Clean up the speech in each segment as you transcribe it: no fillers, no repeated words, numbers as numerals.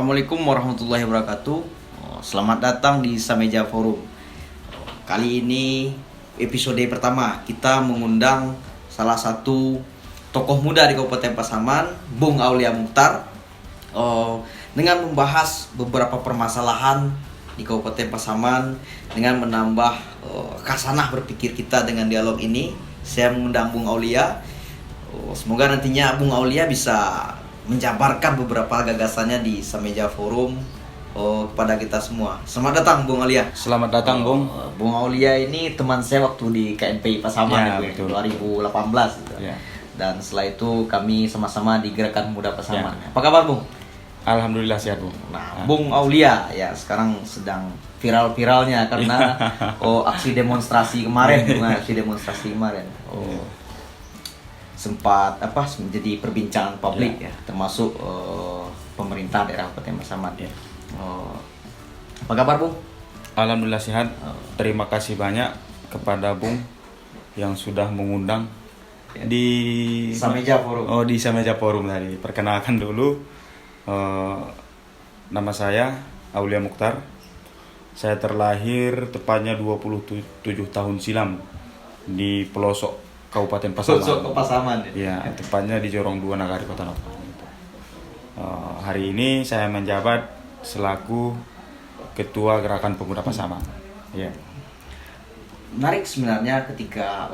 Assalamualaikum warahmatullahi wabarakatuh. Selamat datang di Sameja Forum. Kali ini episode pertama kita mengundang salah satu tokoh muda di Kabupaten Pasaman, Bung Aulia Mukhtar, dengan membahas beberapa permasalahan di Kabupaten Pasaman dengan menambah khasanah berpikir kita dengan dialog ini. Saya mengundang Bung Aulia. Semoga nantinya Bung Aulia bisa menjabarkan beberapa gagasannya di Sameja Forum kepada kita semua. Selamat datang Bung Aulia. Selamat datang Bung. Bung Aulia ini teman saya waktu di KNPI Pasaman ya, 2018 gitu. Ya. Dan setelah itu kami sama-sama di Gerakan Muda Pasaman. Ya. Apa kabar Bung? Alhamdulillah sehat Bung. Nah, Bung Aulia ya sekarang sedang viral-viralnya karena aksi demonstrasi kemarin, sempat menjadi perbincangan publik ya, termasuk pemerintah daerah Kabupaten Pasaman. Ya. Apa kabar Bung? Alhamdulillah sehat. Terima kasih banyak kepada Bung yang sudah mengundang di Sameja Forum. Di Sameja Forum tadi. Perkenalkan dulu, nama saya Aulia Mukhtar. Saya terlahir tepatnya 27 tahun silam di pelosok Kabupaten Pasaman. Pelosok Pasaman Ya, tepatnya di Jorong 2 Nagari Kota Nopan. Hari ini saya menjabat selaku Ketua Gerakan Pemuda Pasaman. Ya. Menarik sebenarnya ketika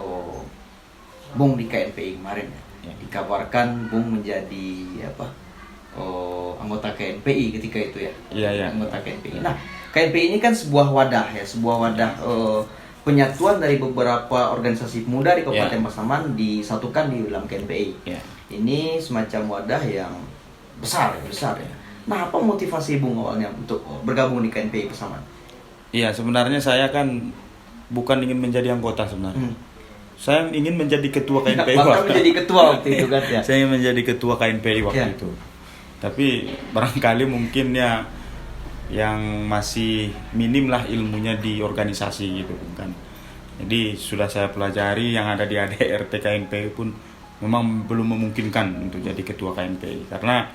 Bung di KNPI kemarin ya, dikabarkan Bung menjadi anggota KNPI ketika itu ya. Iya. Anggota KNPI. Nah, KNPI ini kan sebuah wadah penyatuan dari beberapa organisasi pemuda di Kabupaten Pasaman disatukan di dalam KNPI. Ya. Ini semacam wadah yang besar ya. Nah, apa motivasi Bung awalnya untuk bergabung di KNPI Pasaman? Iya, sebenarnya saya kan bukan ingin menjadi anggota sebenarnya. Saya ingin menjadi ketua KNPI. Bahkan menjadi ketua waktu itu kan ya. Saya ingin menjadi ketua KNPI waktu itu. Tapi barangkali mungkin ya yang masih minim lah ilmunya di organisasi gitu kan. Jadi sudah saya pelajari yang ada di ADRT KNPI pun memang belum memungkinkan untuk jadi ketua KNPI karena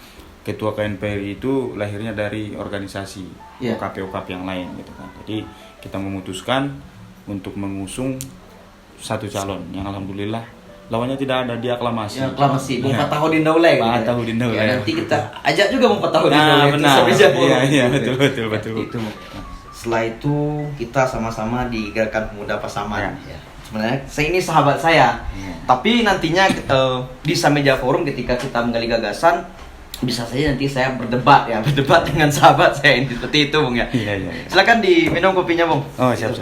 ketua KNPI itu lahirnya dari organisasi OKP yang lain gitu kan. Jadi kita memutuskan untuk mengusung satu calon yang alhamdulillah lawannya tidak ada, dia aklamasi. Ya, aklamasi Bung Fatahudin Daulay. Fatahudin Daulay. Ya, nanti kita ajak juga Bung Fatahudin Daulay. Benar. Iya, betul. Itu. Setelah itu kita sama-sama di Gerakan Pemuda Pasaman. Ya. Sebenarnya ini sahabat saya. Tapi nantinya di Sameja Forum ketika kita menggali gagasan bisa saja nanti saya berdebat dengan sahabat saya ini seperti itu Bung ya. Iya. Silakan diminum kopinya Bung. Oh, siap.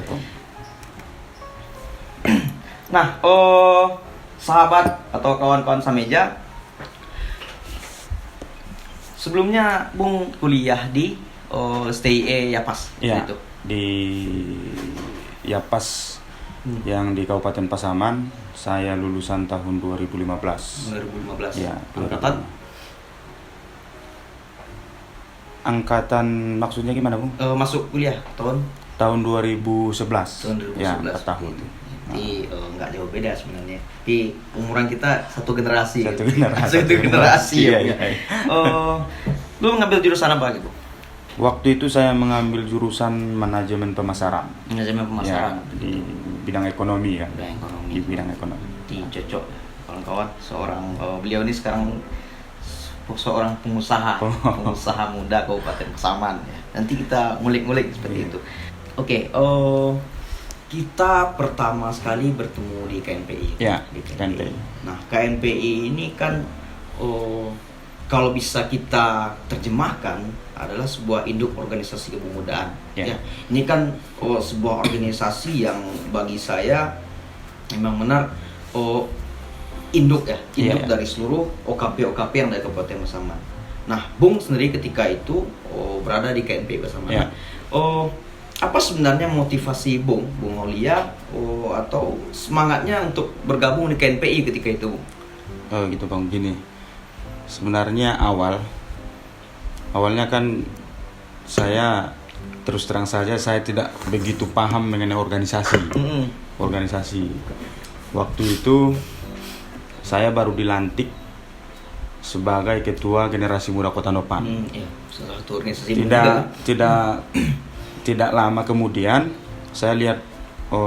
Nah, sahabat atau kawan-kawan Sameja, sebelumnya Bung kuliah di STIE Yapas itu. Di Yapas yang di Kabupaten Pasaman, saya lulusan tahun 2015. 2015. Ya, angkatan maksudnya gimana, Bung? Masuk kuliah tahun 2011. Tahun 2011. Ya, 4 tahun. Jadi nggak jauh beda sebenarnya. Tapi umuran kita satu generasi. Satu generasi. Ya. Lu mengambil jurusan apa gitu? Waktu itu saya mengambil jurusan manajemen pemasaran. Manajemen pemasaran. Ya, di bidang ekonomi ya. Di bidang ekonomi. Cocok kawan-kawan. Beliau ini sekarang seorang pengusaha muda Kabupaten Pasaman ya. Nanti kita ngulik-ngulik seperti itu. Oke, kita pertama sekali bertemu di KNPI. Ya, di KNPI. Nah, KNPI ini kan kalau bisa kita terjemahkan adalah sebuah induk organisasi kepemudaan. Ya. Ini kan sebuah organisasi yang bagi saya memang benar induk dari seluruh OKP yang dari Kabupaten Pasaman. Nah, Bung sendiri ketika itu berada di KNPI Pasaman. Ya. Apa sebenarnya motivasi Bung Aulia atau semangatnya untuk bergabung di KNPI ketika itu? Gitu Bang, gini. Sebenarnya awalnya kan saya terus terang saja saya tidak begitu paham mengenai organisasi. Waktu itu saya baru dilantik sebagai ketua generasi muda Kota Nopan. salah satu organisasi juga. Tidak lama kemudian saya lihat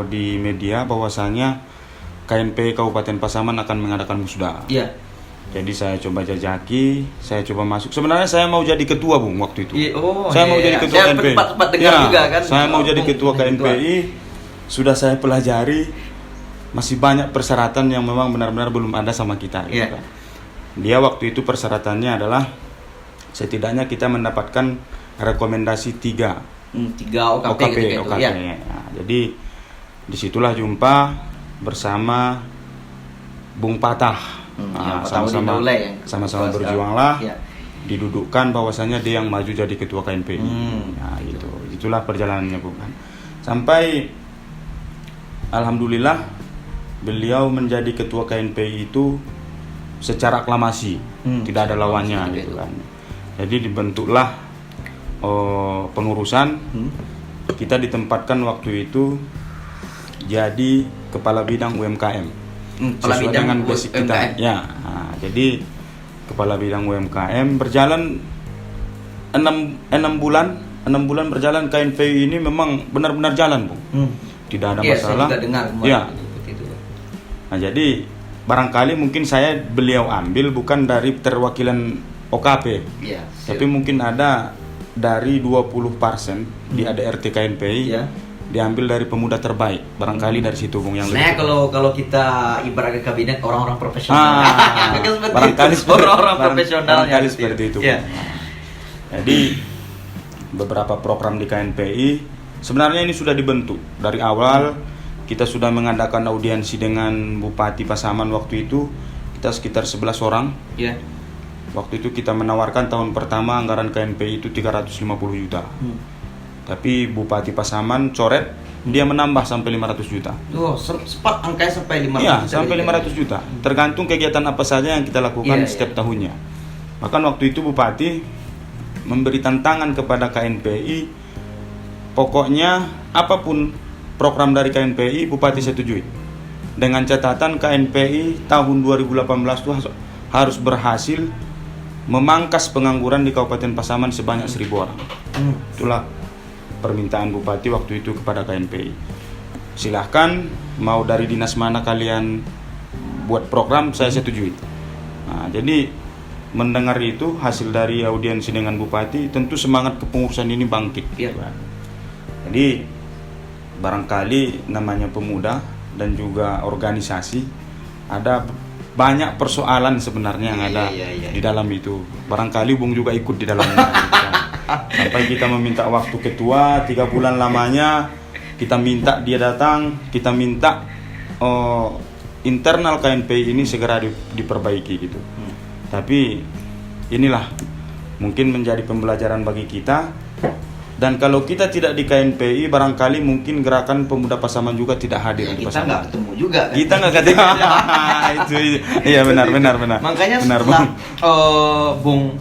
di media bahwasanya KNPI Kabupaten Pasaman akan mengadakan musda. Iya. Jadi saya coba jajaki, saya coba masuk. Sebenarnya saya mau jadi ketua, Bung, waktu itu. Saya mau jadi ketua saya KNPI. Sempat dengar juga kan. Saya mau jadi ketua KNPI. Sudah saya pelajari, masih banyak persyaratan yang memang benar-benar belum ada sama kita. Iya. Gitu. Dia waktu itu persyaratannya adalah setidaknya kita mendapatkan rekomendasi 3 OKP gitu. Ya. Nah, jadi disitulah jumpa bersama Bung Patah. Sama-sama berjuanglah. Ya. Didudukkan bahwasanya dia yang maju jadi ketua KNPI. Nah, gitu. Itulah perjalanannya, bukan. Sampai alhamdulillah beliau menjadi ketua KNPI itu secara aklamasi, tidak ada lawannya gitu kan. Jadi dibentuklah pengurusan. Kita ditempatkan waktu itu jadi kepala bidang UMKM. Sesuai dengan basic kita. Ya, nah, jadi kepala bidang UMKM berjalan 6 bulan berjalan. KNPI ini memang benar-benar jalan, Bung. Tidak ada masalah. Saya juga dengar itu. Nah, jadi barangkali mungkin beliau ambil bukan dari perwakilan OKP. Iya. Tapi mungkin ada dari 20% di ADRT KNPI. Iya. Diambil dari pemuda terbaik, barangkali dari situ, Bung, yang lebih. Kalau kita ibarat ke kabinet orang-orang profesional. Barangkali orang-orang profesional seperti itu. Ya. Jadi beberapa program di KNPI sebenarnya ini sudah dibentuk dari awal. Kita sudah mengadakan audiensi dengan Bupati Pasaman waktu itu. Kita sekitar 11 orang. Ya. Waktu itu kita menawarkan tahun pertama anggaran KNPI itu 350 juta. Tapi Bupati Pasaman coret, dia menambah sampai 500 juta. Sempat angkanya sampai 500 juta. Iya, sampai 500 juta. Tergantung kegiatan apa saja yang kita lakukan setiap tahunnya. Bahkan waktu itu Bupati memberi tantangan kepada KNPI, pokoknya apapun program dari KNPI, Bupati setujui. Dengan catatan KNPI tahun 2018 itu harus berhasil memangkas pengangguran di Kabupaten Pasaman sebanyak 1.000 orang. Itulah permintaan Bupati waktu itu kepada KNPI. Silahkan mau dari dinas mana kalian buat program, saya setujui. Nah, jadi mendengar itu hasil dari audiensi dengan Bupati, tentu semangat kepengurusan ini bangkit. Ya. Jadi barangkali namanya pemuda dan juga organisasi, ada banyak persoalan sebenarnya yang ada di dalam itu. Barangkali Bung juga ikut di dalamnya. Sampai kita meminta waktu ketua 3 bulan lamanya, kita minta dia datang, kita minta internal KNPI ini segera diperbaiki gitu. Tapi inilah mungkin menjadi pembelajaran bagi kita. Dan kalau kita tidak di KNPI, barangkali mungkin gerakan pemuda Pasaman juga tidak hadir di Pasaman. Kita nggak ketemu juga kan? Kita nggak ketemu. Itu iya benar. Makanya setelah Bung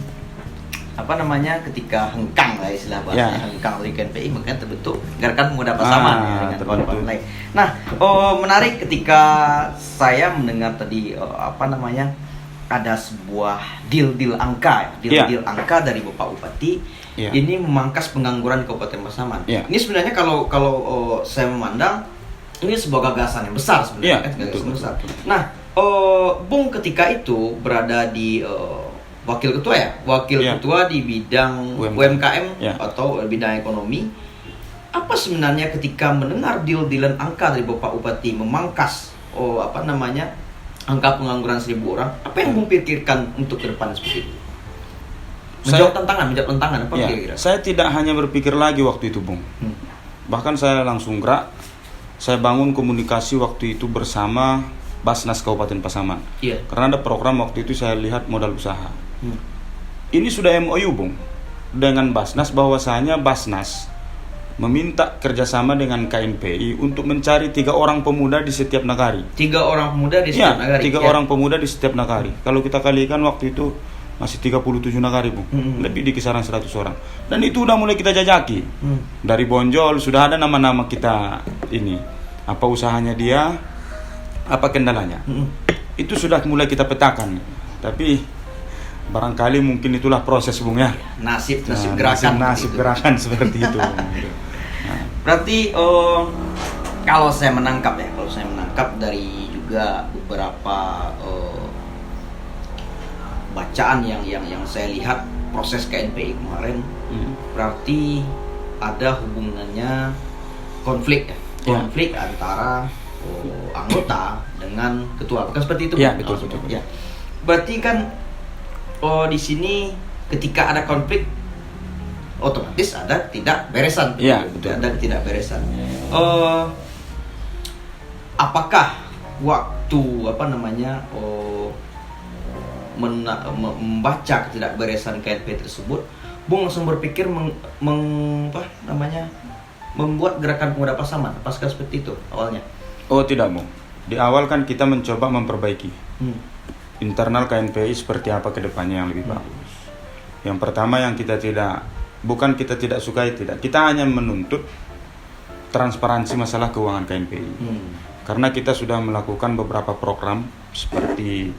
ketika hengkang lah istilah bahasanya, hengkang dari KNPI, makanya terbentuk gerakan pemuda Pasaman dengan kawan-kawan lain. Nah, menarik ketika saya mendengar tadi ada sebuah deal angka dari Bapak Bupati. Ini memangkas pengangguran di Kabupaten Pasaman. Ini sebenarnya kalau saya memandang ini sebuah gagasan yang besar sebenarnya, gagasan besar. Nah, Bung ketika itu berada di wakil ketua di bidang UMKM atau bidang ekonomi. Apa sebenarnya ketika mendengar deal-dealan angka dari Bapak Bupati memangkas angka pengangguran 1.000 orang, apa yang Bung pikirkan untuk ke depan seperti itu? Menjawab tantangan apa kira-kira? Saya tidak hanya berpikir lagi waktu itu, Bung. Bahkan saya langsung gerak. Saya bangun komunikasi waktu itu bersama Basnas Kabupaten Pasaman. Karena ada program waktu itu saya lihat modal usaha. Ini sudah MOU, Bung, dengan Basnas bahwasanya Basnas meminta kerjasama dengan KNPI untuk mencari 3 orang pemuda di setiap nagari. 3 orang pemuda di setiap nagari. 3 orang pemuda di setiap nagari. Kalau kita kalikan waktu itu masih 37 nagari, Bung. Lebih di kisaran 100 orang. Dan itu udah mulai kita jajaki. Dari Bonjol sudah ada nama-nama kita ini. Apa usahanya dia? Apa kendalanya? Itu sudah mulai kita petakan. Tapi barangkali mungkin itulah proses Bung ya. Nasib gerakan. Nasib gerakan seperti itu. Berarti kalau saya menangkap dari juga beberapa bacaan yang saya lihat proses KNPI kemarin, berarti ada hubungannya konflik antara anggota dengan ketua, bukan seperti itu? Ya, betul. Ya. Berarti kan di sini ketika ada konflik otomatis ada tidak beresan. Ya, betul. Ada tidak beresan. Apakah waktu membaca ketidakberesan KNPI tersebut, Bung langsung berpikir membuat gerakan pemuda Pasaman, apakah seperti itu awalnya? Oh tidak Bung, di awal kan kita mencoba memperbaiki internal KNPI seperti apa ke depannya yang lebih bagus. Yang pertama yang kita tidak sukai, kita hanya menuntut transparansi masalah keuangan KNPI. Karena kita sudah melakukan beberapa program seperti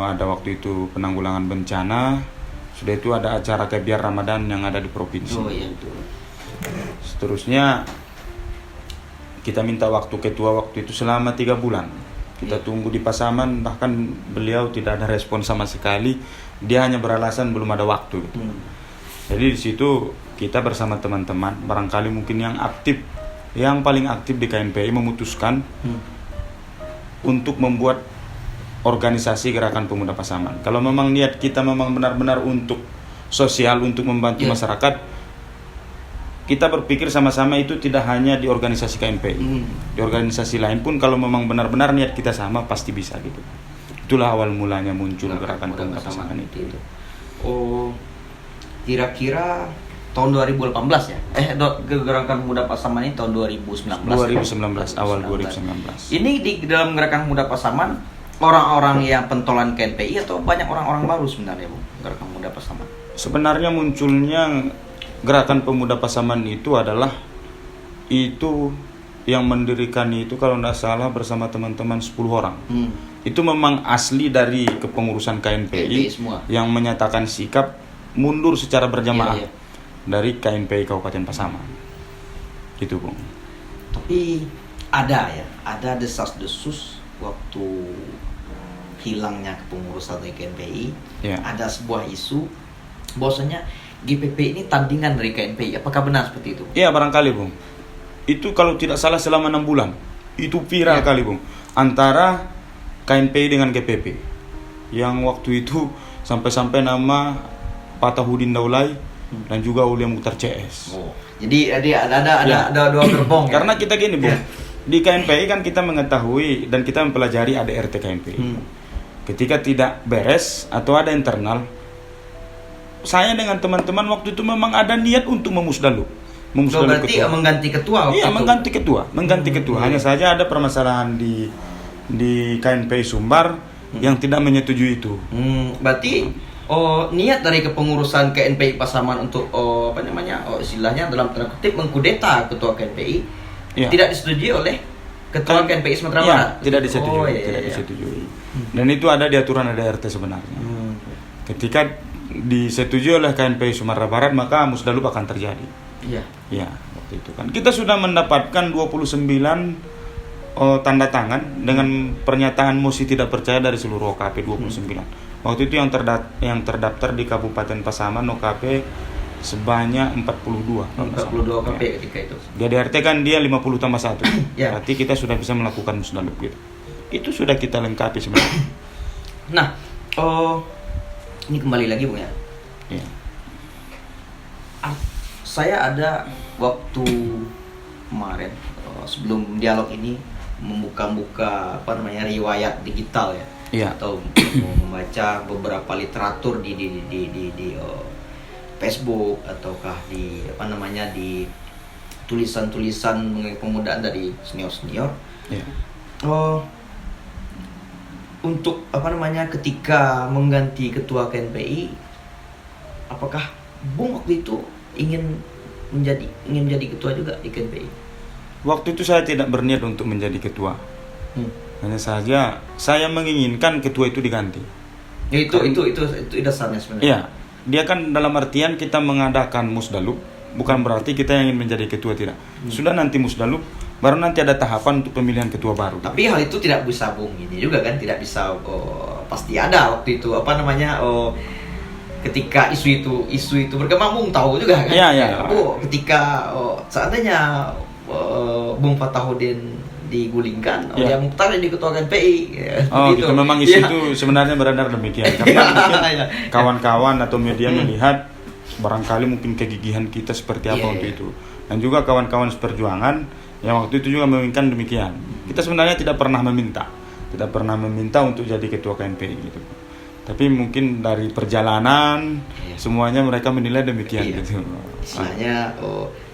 ada waktu itu penanggulangan bencana, sudah itu ada acara kebiar Ramadan yang ada di provinsi. Oh iya itu. Seterusnya kita minta waktu ketua waktu itu selama 3 bulan. Kita tunggu di Pasaman, bahkan beliau tidak ada respon sama sekali. Dia hanya beralasan belum ada waktu. Gitu. Jadi di situ kita bersama teman-teman, barangkali mungkin yang paling aktif di KNPI memutuskan untuk membuat organisasi Gerakan Pemuda Pasaman. Kalau memang niat kita memang benar-benar untuk sosial, untuk membantu masyarakat, kita berpikir sama-sama itu tidak hanya di organisasi KNPI. Di organisasi lain pun kalau memang benar-benar niat kita sama pasti bisa gitu. Itulah awal mulanya muncul Gerakan Pemuda Pasaman itu. Oh, kira-kira tahun 2018 ya? Gerakan Pemuda Pasaman ini tahun 2019. 2019, awal 2019. Ini di dalam Gerakan Pemuda Pasaman orang-orang yang pentolan KNPI atau banyak orang-orang baru sebenarnya, Bu? Gerakan Pemuda Pasaman. Sebenarnya munculnya Gerakan Pemuda Pasaman itu adalah yang mendirikan itu kalau tidak salah bersama teman-teman 10 orang. Itu memang asli dari kepengurusan KNPI semua, yang menyatakan sikap mundur secara berjamaah dari KNPI Kabupaten Pasaman. Gitu, Bung. Tapi ada desas-desus waktu hilangnya kepengurusan dari KNPI. Ada sebuah isu bahwasanya GPP ini tandingan dari KNPI. Apakah benar seperti itu? Iya, barangkali, Bung. Itu kalau tidak salah selama 6 bulan. Itu viral kali, Bung. Antara KNPI dengan GPP. Yang waktu itu sampai-sampai nama Patahudin Daulay dan juga Ulia Mukhtar CS. Jadi ada dua gerbong. Karena kita gini, Bung. Di KNPI kan kita mengetahui dan kita mempelajari ADRT KNPI. Ketika tidak beres atau ada internal, saya dengan teman-teman waktu itu memang ada niat untuk memusdalu. Berarti ketua. Mengganti ketua waktu itu. Mengganti ketua. Hanya saja ada permasalahan di KNPI Sumbar yang tidak menyetujui itu. Berarti niat dari kepengurusan KNPI Pasaman untuk istilahnya dalam tanda kutip mengkudeta ketua KNPI tidak disetujui oleh ketua KNPI Sumatera Barat. Tidak disetujui. Dan itu ada di aturan ADRT sebenarnya. Ketika disetujui oleh KNPI Sumatera Barat maka musdalup akan terjadi. Iya, waktu itu kan kita sudah mendapatkan 29 tanda tangan dengan pernyataan mosi tidak percaya dari seluruh OKP 29. Waktu itu yang terdaftar di Kabupaten Pasaman OKP sebanyak 42. 42 OKP ketika itu. Di ADRT kan dia 50 tambah 1. Berarti kita sudah bisa melakukan musdalup gitu. Itu sudah kita lengkapi sebenarnya. Nah, ini kembali lagi, Bung ya. Saya ada waktu kemarin sebelum dialog ini membuka riwayat digital atau membaca beberapa literatur di Facebook ataukah di tulisan-tulisan mengenai pemudaan dari senior-senior. Untuk ketika mengganti ketua KNPI, apakah Bung waktu itu ingin menjadi ketua juga di KNPI? Waktu itu saya tidak berniat untuk menjadi ketua. Hanya saja saya menginginkan ketua itu diganti. Ya, itu dasarnya sebenarnya. Iya, dia kan dalam artian kita mengadakan musdalup bukan berarti kita yang ingin menjadi ketua, tidak. Sudah nanti musdalup, baru nanti ada tahapan untuk pemilihan ketua baru. Tapi hal itu tidak bisa ini juga kan, tidak bisa pasti ada waktu itu ketika isu itu berkembang, Bung tahu juga kan. Iya. Ketika seandainya Bung Fatahudin digulingkan, dia Mukhtar yang diketua KNPI. Gitu. Memang isu itu sebenarnya beredar demikian. Karena mungkin kawan-kawan atau media melihat barangkali mungkin kegigihan kita seperti apa untuk itu. Dan juga kawan-kawan seperjuangan yang waktu itu juga menginginkan demikian. Kita sebenarnya tidak pernah meminta untuk jadi ketua KNPI gitu. Tapi mungkin dari perjalanan semuanya mereka menilai demikian gitu. Istilahnya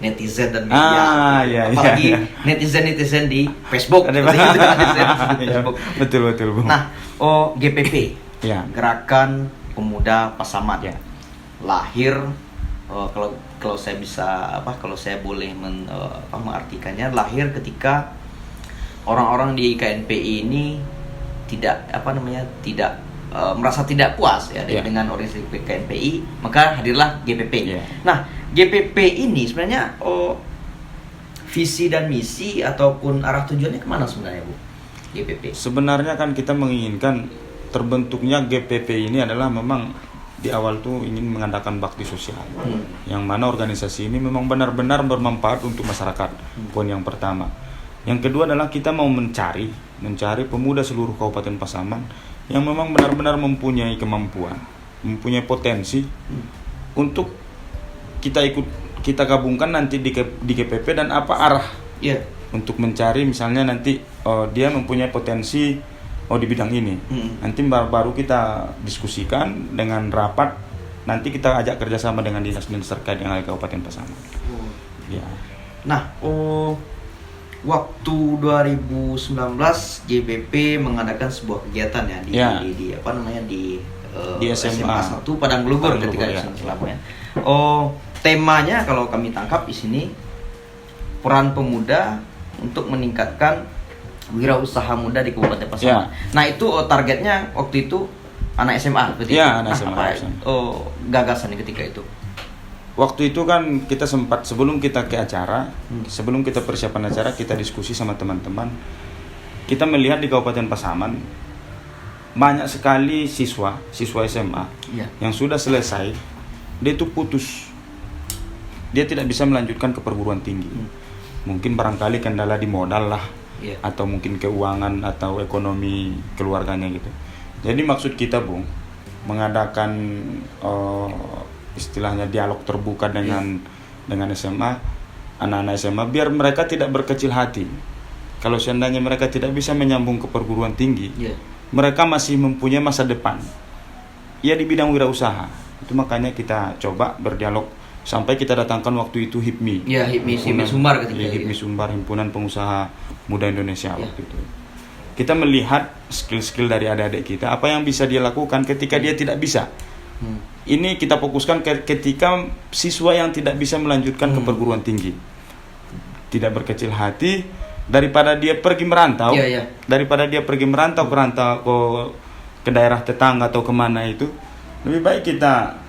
netizen dan media. Apalagi netizen di Facebook. Facebook. Betul Bung. Nah, GPP. Gerakan Pemuda Pasaman. Lahir kalau saya bisa kalau saya boleh mengartikannya, lahir ketika orang-orang di KNPI ini tidak merasa tidak puas dengan organisasi KNPI, maka hadirlah GPP. Nah, GPP ini sebenarnya visi dan misi ataupun arah tujuannya kemana sebenarnya, Bu? GPP. Sebenarnya kan kita menginginkan terbentuknya GPP ini adalah memang di awal tuh ingin mengadakan bakti sosial, yang mana organisasi ini memang benar-benar bermanfaat untuk masyarakat. Poin yang pertama. Yang kedua adalah kita mau mencari pemuda seluruh Kabupaten Pasaman yang memang benar-benar mempunyai kemampuan, mempunyai potensi untuk kita gabungkan nanti di GPP, dan apa arah untuk mencari misalnya nanti dia mempunyai potensi di bidang ini. Nanti baru kita diskusikan dengan rapat, nanti kita ajak kerjasama dengan dinas-dinas terkait yang ada di Kabupaten Pasaman. Nah, waktu 2019 GPP mengadakan sebuah kegiatan di SMA 1 Padang Gelugur ketika selamanya. Temanya kalau kami tangkap di sini, peran pemuda untuk meningkatkan wirausaha muda di Kabupaten Pasaman. Nah, itu targetnya waktu itu anak SMA betul? Anak SMA. Gagasannya ketika itu? Waktu itu kan kita sempat sebelum kita ke acara, sebelum kita persiapan acara, kita diskusi sama teman-teman. Kita melihat di Kabupaten Pasaman banyak sekali siswa SMA yang sudah selesai, dia itu putus. Dia tidak bisa melanjutkan ke perguruan tinggi. Mungkin barangkali kendala di modal lah, atau mungkin keuangan atau ekonomi keluarganya gitu. Jadi maksud kita, Bung, mengadakan istilahnya dialog terbuka dengan SMA, anak-anak SMA, biar mereka tidak berkecil hati. Kalau seandainya mereka tidak bisa menyambung ke perguruan tinggi, mereka masih mempunyai masa depan di bidang wirausaha. Itu makanya kita coba berdialog sampai kita datangkan waktu itu HIPMI. HIPMI Sumbar ketika HIPMI Sumbar, Himpunan Pengusaha Muda Indonesia waktu itu. Kita melihat skill-skill dari adik-adik kita, apa yang bisa dia lakukan ketika dia tidak bisa. Ini kita fokuskan ketika siswa yang tidak bisa melanjutkan ke perguruan tinggi. Tidak berkecil hati, daripada dia pergi merantau, ke daerah tetangga atau kemana itu, lebih baik kita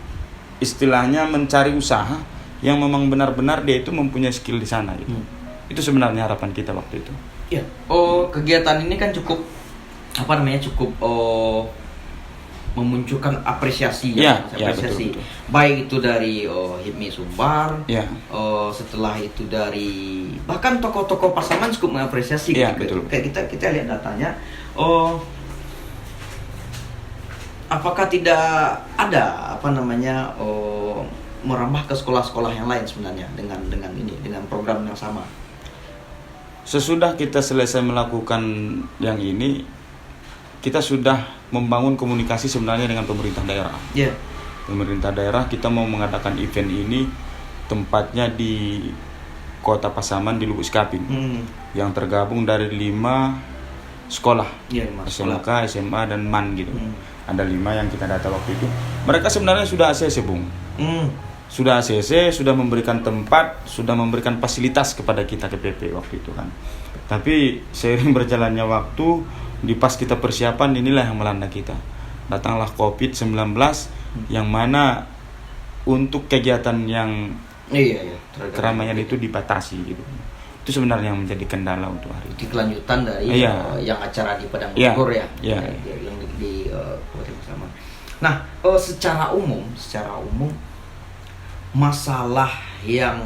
istilahnya mencari usaha yang memang benar-benar dia itu mempunyai skill di sana gitu. Itu sebenarnya harapan kita waktu itu. Kegiatan ini kan cukup memunculkan apresiasi, betul. Baik itu dari HIPMI Sumbar, setelah itu dari bahkan tokoh-tokoh Pasaman cukup mengapresiasi betul. Kayak kita lihat datanya. Apakah tidak ada merambah ke sekolah-sekolah yang lain sebenarnya dengan program yang sama? Sesudah kita selesai melakukan yang ini, kita sudah membangun komunikasi sebenarnya dengan pemerintah daerah. Pemerintah daerah, kita mau mengadakan event ini, tempatnya di Kota Pasaman di Lubuk Sekaping, yang tergabung dari 5 sekolah, SMK, SMA dan MAN gitu. Ada 5 yang kita data waktu itu. Mereka sebenarnya sudah ACC, Bung. Sudah ACC, sudah memberikan tempat, sudah memberikan fasilitas kepada kita KPP waktu itu kan. Tapi seiring berjalannya waktu, di pas kita persiapan, inilah yang melanda kita. datanglah COVID-19 yang mana untuk kegiatan yang Iya. keramaian itu dibatasi gitu. Itu sebenarnya yang menjadi kendala untuk hari Di kelanjutan dari Iya. yang acara di Padang Iya. Bogor ya. Iya. Yang di Kabupaten Pasaman. Nah, secara umum masalah yang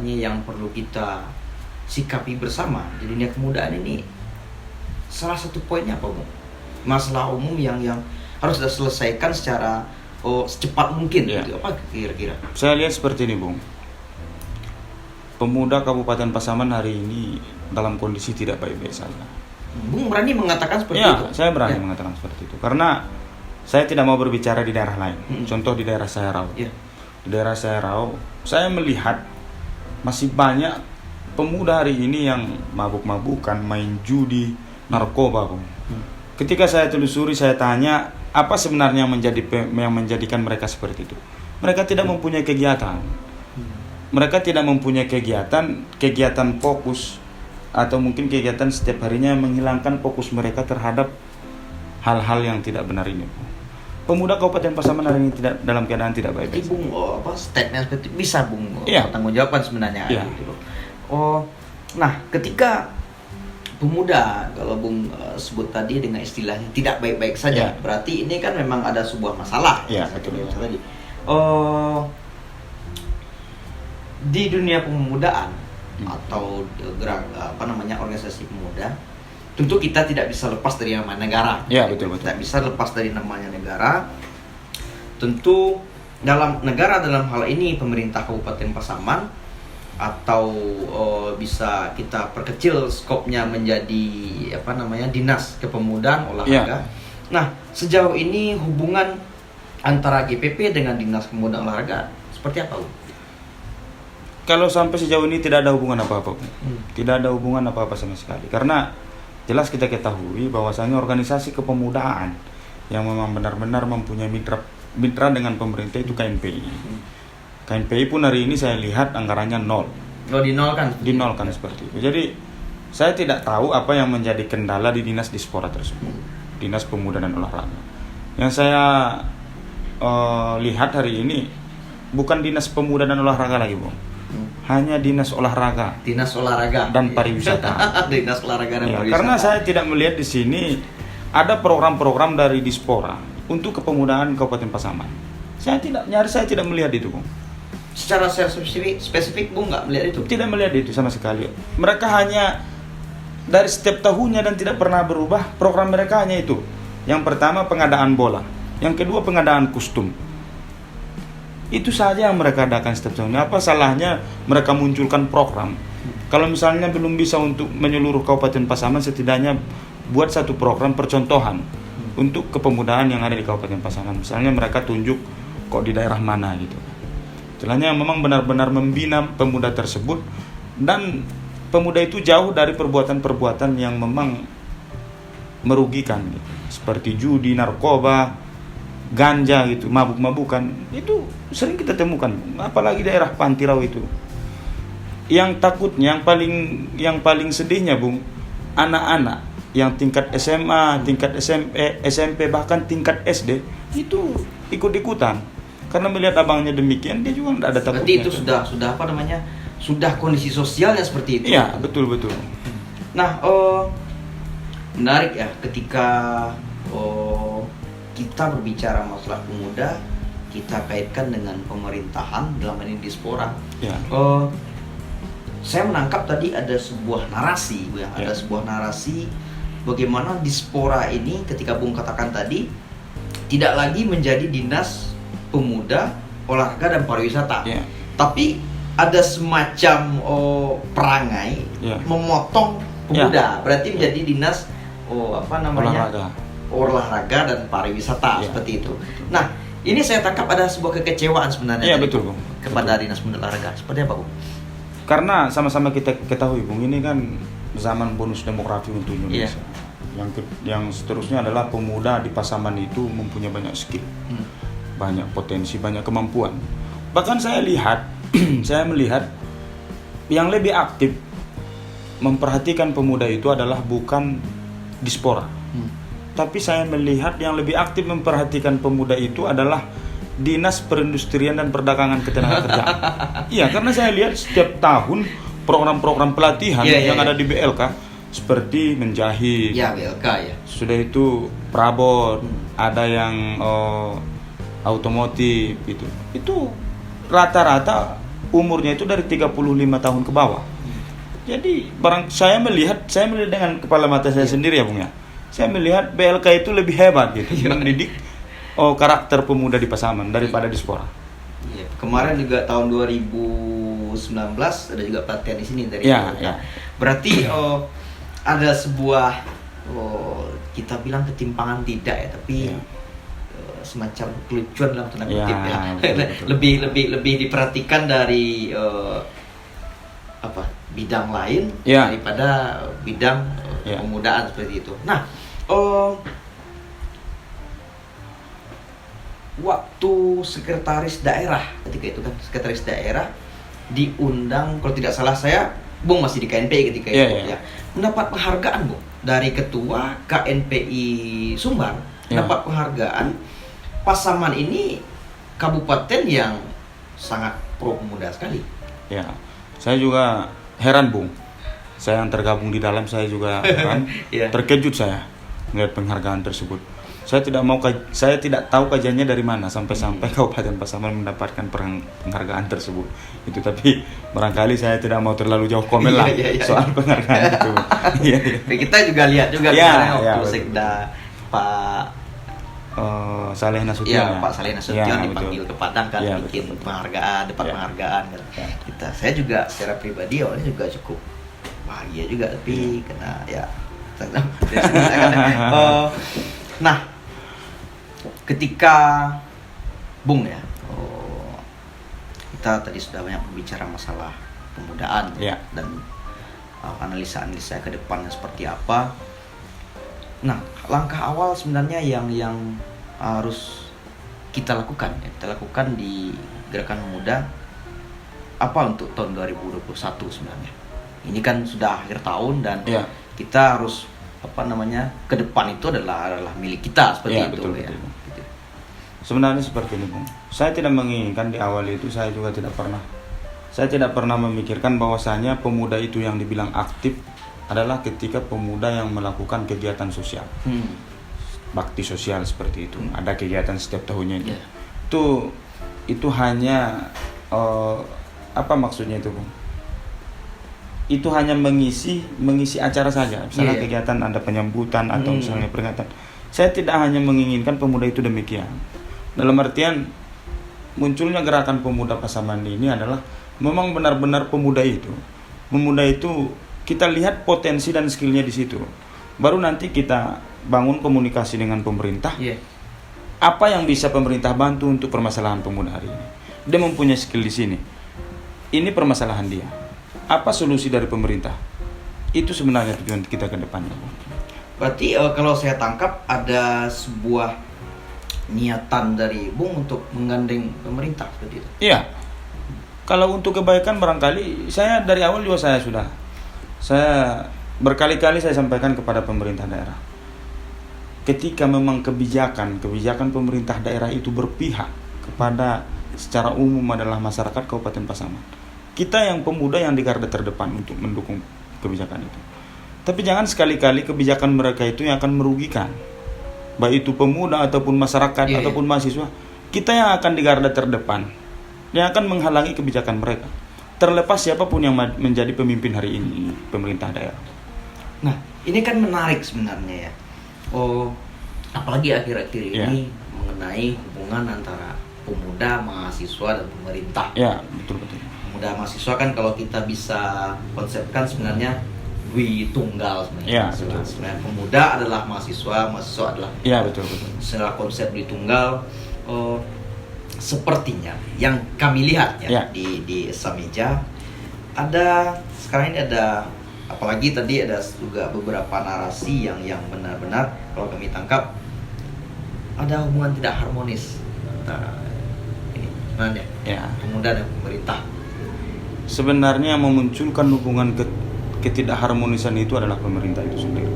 yang perlu kita sikapi bersama di dunia kemudaan ini, salah satu poinnya apa, Bung? Masalah umum yang harus diselesaikan secara secepat mungkin. Iya. Gitu. Apa kira-kira? Saya lihat seperti ini, Bung. Pemuda Kabupaten Pasaman hari ini dalam kondisi tidak baik-baik saja. Bung berani mengatakan seperti Ya, itu? saya berani Ya. mengatakan seperti itu. Karena saya tidak mau berbicara di daerah lain. Contoh di daerah saya Rau. Ya. Di daerah saya Rau, saya melihat masih banyak pemuda hari ini yang mabuk-mabukan, main judi, narkoba, Bung. Ketika saya telusuri, saya tanya, apa sebenarnya yang menjadikan mereka seperti itu? Mereka tidak mempunyai kegiatan. Mereka tidak mempunyai kegiatan fokus, atau mungkin kegiatan setiap harinya menghilangkan fokus mereka terhadap hal-hal yang tidak benar ini. Pemuda Kabupaten Pasaman hari ini tidak dalam keadaan tidak baik-baik. Jadi Bung, statement seperti itu bisa Bung Iya. tanggung jawaban sebenarnya. Iya. Gitu loh. Nah ketika pemuda, kalau Bung sebut tadi dengan istilahnya tidak baik-baik saja, Iya. berarti ini kan memang ada sebuah masalah. Iya, Seperti betul. yang tadi. Di dunia pemudaan atau gerak organisasi pemuda, tentu kita tidak bisa lepas dari namanya negara. Ya, betul. Tidak bisa lepas dari namanya negara. Tentu dalam hal ini pemerintah Kabupaten Pasaman, atau bisa kita perkecil skopnya menjadi Dinas Kepemudaan Olahraga. Ya. Nah, sejauh ini hubungan antara GPP dengan Dinas Kepemudaan Olahraga seperti apa, Bu? Kalau sampai sejauh ini tidak ada hubungan apa-apa, tidak ada hubungan apa-apa sama sekali. Karena jelas kita ketahui bahwasanya organisasi kepemudaan yang memang benar-benar mempunyai mitra dengan pemerintah itu KNPI. KNPI pun hari ini saya lihat anggarannya nol. Dinolkan seperti itu. Jadi saya tidak tahu apa yang menjadi kendala di Dinas Dispora tersebut, Dinas Pemuda dan Olahraga. Yang saya lihat hari ini bukan Dinas Pemuda dan Olahraga lagi, Bung. Hanya Dinas Olahraga dan Pariwisata. Dinas Olahraga dan Pariwisata. Karena saya tidak melihat di sini ada program-program dari Dispora untuk kepemudaan Kabupaten Pasaman. Saya tidak melihat itu, Bung. Secara spesifik Bung nggak melihat itu? Tidak melihat itu sama sekali. Mereka hanya dari setiap tahunnya dan tidak pernah berubah. Program mereka hanya itu. Yang pertama pengadaan bola, yang kedua pengadaan kostum. Itu saja yang mereka adakan setiap tahunnya. Apa salahnya mereka munculkan program? Kalau misalnya belum bisa untuk menyeluruh Kabupaten Pasaman, setidaknya buat satu program percontohan untuk kepemudaan yang ada di Kabupaten Pasaman. Misalnya mereka tunjuk kok di daerah mana gitu. Istilahnya memang benar-benar membina pemuda tersebut, dan pemuda itu jauh dari perbuatan-perbuatan yang memang merugikan gitu. Seperti judi, narkoba, ganja gitu, mabuk-mabukan. Itu sering kita temukan, apalagi daerah Pantirau itu. Yang takutnya, yang paling sedihnya, Bung, anak-anak yang tingkat SMA, tingkat SMP, bahkan tingkat SD itu ikut-ikutan. Karena melihat abangnya demikian, dia juga tidak ada takutnya. Berarti itu sudah kondisi sosialnya seperti itu. Iya, betul. Nah, menarik ya ketika kita berbicara masalah pemuda, kita kaitkan dengan pemerintahan, dalam hal ini Dispora. Ya. Saya menangkap tadi ada sebuah narasi, ya. Ada sebuah narasi bagaimana Dispora ini, ketika Bung katakan tadi, tidak lagi menjadi Dinas Pemuda, Olahraga dan Pariwisata, tapi ada semacam perangai memotong pemuda, berarti menjadi Dinas olahraga dan pariwisata, seperti itu. Nah, ini saya tangkap ada sebuah kekecewaan sebenarnya. Iya, betul, Bung. Kepada Dinas Pemuda Olahraga. Seperti apa, Bung? Karena sama-sama kita ketahui, Bung, ini kan zaman bonus demografi untuk Indonesia. Yang seterusnya adalah pemuda di Pasaman itu mempunyai banyak skill. Banyak potensi, banyak kemampuan. Bahkan saya melihat yang lebih aktif memperhatikan pemuda itu adalah bukan Dispora, tapi saya melihat yang lebih aktif memperhatikan pemuda itu adalah Dinas Perindustrian dan Perdagangan Ketenagakerjaan. Iya, karena saya lihat setiap tahun program-program pelatihan yang ada di BLK seperti menjahit. Ya, BLK ya. Sudah itu perabot, ada yang otomotif gitu. Itu rata-rata umurnya itu dari 35 tahun ke bawah. Jadi saya melihat dengan kepala mata saya sendiri ya Bung ya. Saya melihat BLK itu lebih hebat gitu mendidik karakter pemuda di Pasaman daripada di Spora. Iya, kemarin juga tahun 2019 ada juga pelatihan di sini dari ya. Berarti ada sebuah kita bilang ketimpangan tidak ya, tapi semacam kelucuan dalam tanda kutip ya. Betul. lebih diperhatikan dari bidang lain daripada bidang pemudaan seperti itu. Nah, waktu sekretaris daerah ketika itu kan sekretaris daerah diundang, kalau tidak salah saya Bung masih di KNPI ketika itu ya, mendapat penghargaan Bung dari ketua KNPI Sumbar, mendapat penghargaan. Pasaman ini kabupaten yang sangat pro pemuda sekali. Ya, saya juga heran Bung. Saya yang tergabung di dalam, saya juga heran, terkejut saya melihat penghargaan tersebut. Saya tidak tahu kajiannya dari mana sampai Kabupaten Pasaman mendapatkan penghargaan tersebut. Itu, tapi barangkali saya tidak mau terlalu jauh komen lah soal penghargaan itu. Kita juga lihat juga waktu Sekda Pak Saleh Nasution. Pak Saleh Nasution dipanggil ke Padang kan, bikin penghargaan, penghargaan. Saya juga secara pribadi awalnya juga cukup bahagia juga, tapi kena nah, ketika Bung ya, kita tadi sudah banyak berbicara masalah pemudaan dan analisa ke depannya seperti apa. Nah, langkah awal sebenarnya yang harus kita lakukan di Gerakan Pemuda apa untuk tahun 2021 sebenarnya. Ini kan sudah akhir tahun dan kita harus ke depan itu adalah milik kita seperti itu. Betul. Sebenarnya seperti ini Bung. Saya tidak menginginkan di awal itu, saya tidak pernah memikirkan bahwasanya pemuda itu yang dibilang aktif adalah ketika pemuda yang melakukan kegiatan sosial, bakti sosial seperti itu. Ada kegiatan setiap tahunnya itu. Itu hanya apa maksudnya itu Bung? Itu hanya mengisi acara saja. Misalnya kegiatan ada penyambutan atau misalnya peringatan. Saya tidak hanya menginginkan pemuda itu demikian. Dalam artian munculnya Gerakan Pemuda Pasaman ini adalah memang benar-benar pemuda itu kita lihat potensi dan skillnya di situ. Baru nanti kita bangun komunikasi dengan pemerintah. Apa yang bisa pemerintah bantu untuk permasalahan pemuda hari ini? Dia mempunyai skill di sini. Ini permasalahan dia. Apa solusi dari pemerintah? Itu sebenarnya tujuan kita ke depannya. Berarti kalau saya tangkap ada sebuah niatan dari Bung untuk menggandeng pemerintah seperti itu. Iya. Kalau untuk kebaikan barangkali saya dari awal juga saya berkali-kali saya sampaikan kepada pemerintah daerah. Ketika memang kebijakan pemerintah daerah itu berpihak kepada secara umum adalah masyarakat Kabupaten Pasaman, kita yang pemuda yang di garda terdepan untuk mendukung kebijakan itu. Tapi jangan sekali-kali kebijakan mereka itu yang akan merugikan, baik itu pemuda ataupun masyarakat ataupun mahasiswa. Kita yang akan di garda terdepan, yang akan menghalangi kebijakan mereka, terlepas siapapun yang menjadi pemimpin hari ini, pemerintah daerah. Nah, ini kan menarik sebenarnya ya. Apalagi akhir-akhir ini mengenai hubungan antara pemuda, mahasiswa dan pemerintah. Ya, betul. Pemuda mahasiswa kan kalau kita bisa konsepkan sebenarnya dwi tunggal sebenarnya. Sebenarnya pemuda adalah mahasiswa adalah. Ya, betul. Secara konsep dwi tunggal, sepertinya yang kami lihat di Sameja sekarang ini ada, apalagi tadi ada juga beberapa narasi yang benar-benar kalau kami tangkap ada hubungan tidak harmonis antara ini sebenarnya pemuda dan pemerintah. Sebenarnya yang memunculkan hubungan ketidakharmonisan itu adalah pemerintah itu sendiri.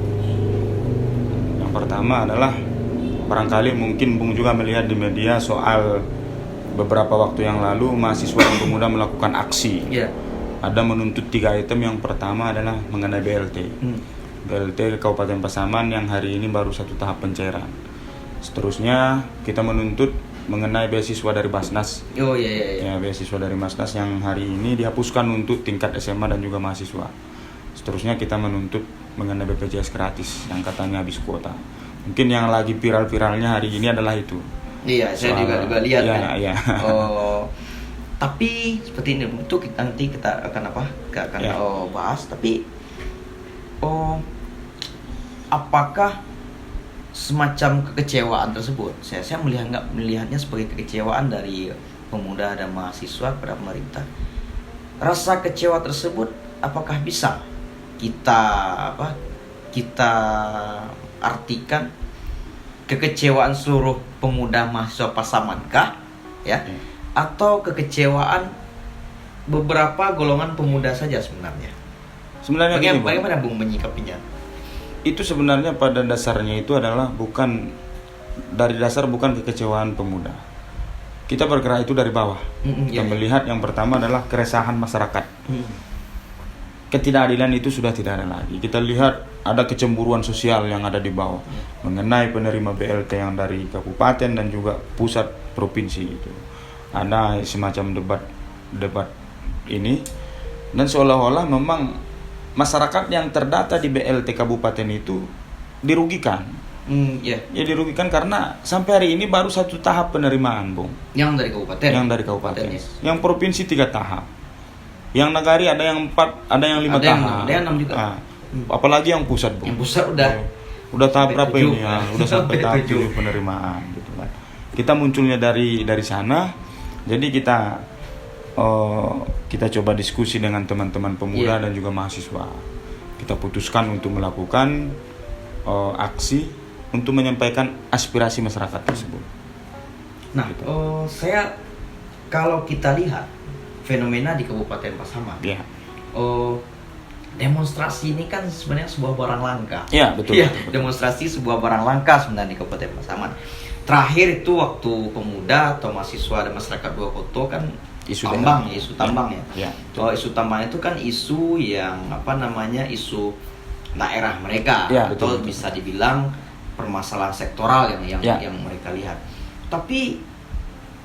Yang pertama adalah barangkali mungkin Bung juga melihat di media soal beberapa waktu yang lalu mahasiswa dan pemuda melakukan aksi. Iya. Ada menuntut 3 item. Yang pertama adalah mengenai BLT. BLT Kabupaten Pasaman yang hari ini baru 1 tahap pencairan. Seterusnya kita menuntut mengenai beasiswa dari Basnas. Oh iya. Ya, beasiswa dari Basnas yang hari ini dihapuskan untuk tingkat SMA dan juga mahasiswa. Seterusnya kita menuntut mengenai BPJS gratis yang katanya habis kuota. Mungkin yang lagi viral-viralnya hari ini adalah itu. Iya, saya juga lihat. Iya, iya. Oh, tapi seperti ini itu nanti kita akan Ya. bahas. Tapi apakah semacam kekecewaan tersebut? Saya melihatnya sebagai kekecewaan dari pemuda dan mahasiswa pada pemerintah. Rasa kecewa tersebut apakah bisa kita artikan kekecewaan seluruh pemuda mahasiswa Pasaman kah, ya? Atau kekecewaan beberapa golongan pemuda saja sebenarnya? Sebenarnya Bagaimana Bung menyikapinya? Itu sebenarnya pada dasarnya itu adalah bukan kekecewaan pemuda. Kita bergerak itu dari bawah. Kita melihat yang pertama adalah keresahan masyarakat. Ketidakadilan itu sudah tidak ada lagi. Kita lihat ada kecemburuan sosial yang ada di bawah mengenai penerima BLT yang dari kabupaten dan juga pusat provinsi itu. Ada semacam debat ini, dan seolah-olah memang masyarakat yang terdata di BLT kabupaten itu dirugikan. Ya dirugikan karena sampai hari ini baru 1 tahap penerimaan, Bung. Yang dari kabupaten. Yang provinsi 3 tahap. Yang negari ada yang 4, ada yang 5 tahap. Ada yang 6 juga. Apalagi yang pusat, Bung. Yang pusat udah tahap berapa 7. ini ya? Udah sampai tahap 7 penerimaan gitu kan. Kita munculnya dari sana. Jadi kita coba diskusi dengan teman-teman pemuda dan juga mahasiswa. Kita putuskan untuk melakukan aksi untuk menyampaikan aspirasi masyarakat tersebut. Nah, gitu. Kalau kita lihat fenomena di Kabupaten Pasaman, demonstrasi ini kan sebenarnya sebuah barang langka. Iya, betul. Demonstrasi sebuah barang langka sebenarnya di Kabupaten Pasaman. Terakhir itu waktu pemuda atau mahasiswa dan masyarakat Dua Koto kan isu tambang ya. Isu tambang itu kan isu yang isu daerah mereka, atau bisa dibilang permasalahan sektoral yang mereka lihat. Tapi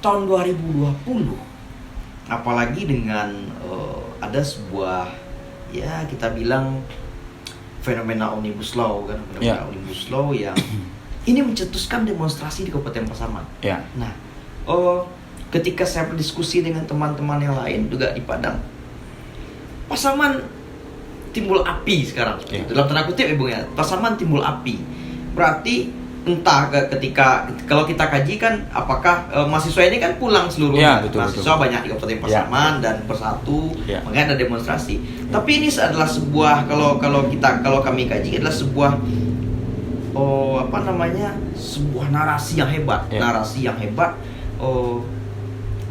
tahun 2020, apalagi dengan ada sebuah kita bilang fenomena Omnibus Law Omnibus Law yang ini mencetuskan demonstrasi di Kabupaten Pasaman. Nah, ketika saya berdiskusi dengan teman-teman yang lain juga di Padang, Pasaman timbul api sekarang. Dalam tanda kutip ya, Bung ya. Pasaman timbul api. Berarti entah kalau kita kaji kan apakah mahasiswa ini kan pulang seluruhnya. Mahasiswa banyak di Kabupaten Pasaman dan persatu, makanya ada demonstrasi. Tapi ini adalah sebuah kalau kami kaji adalah sebuah sebuah narasi yang hebat.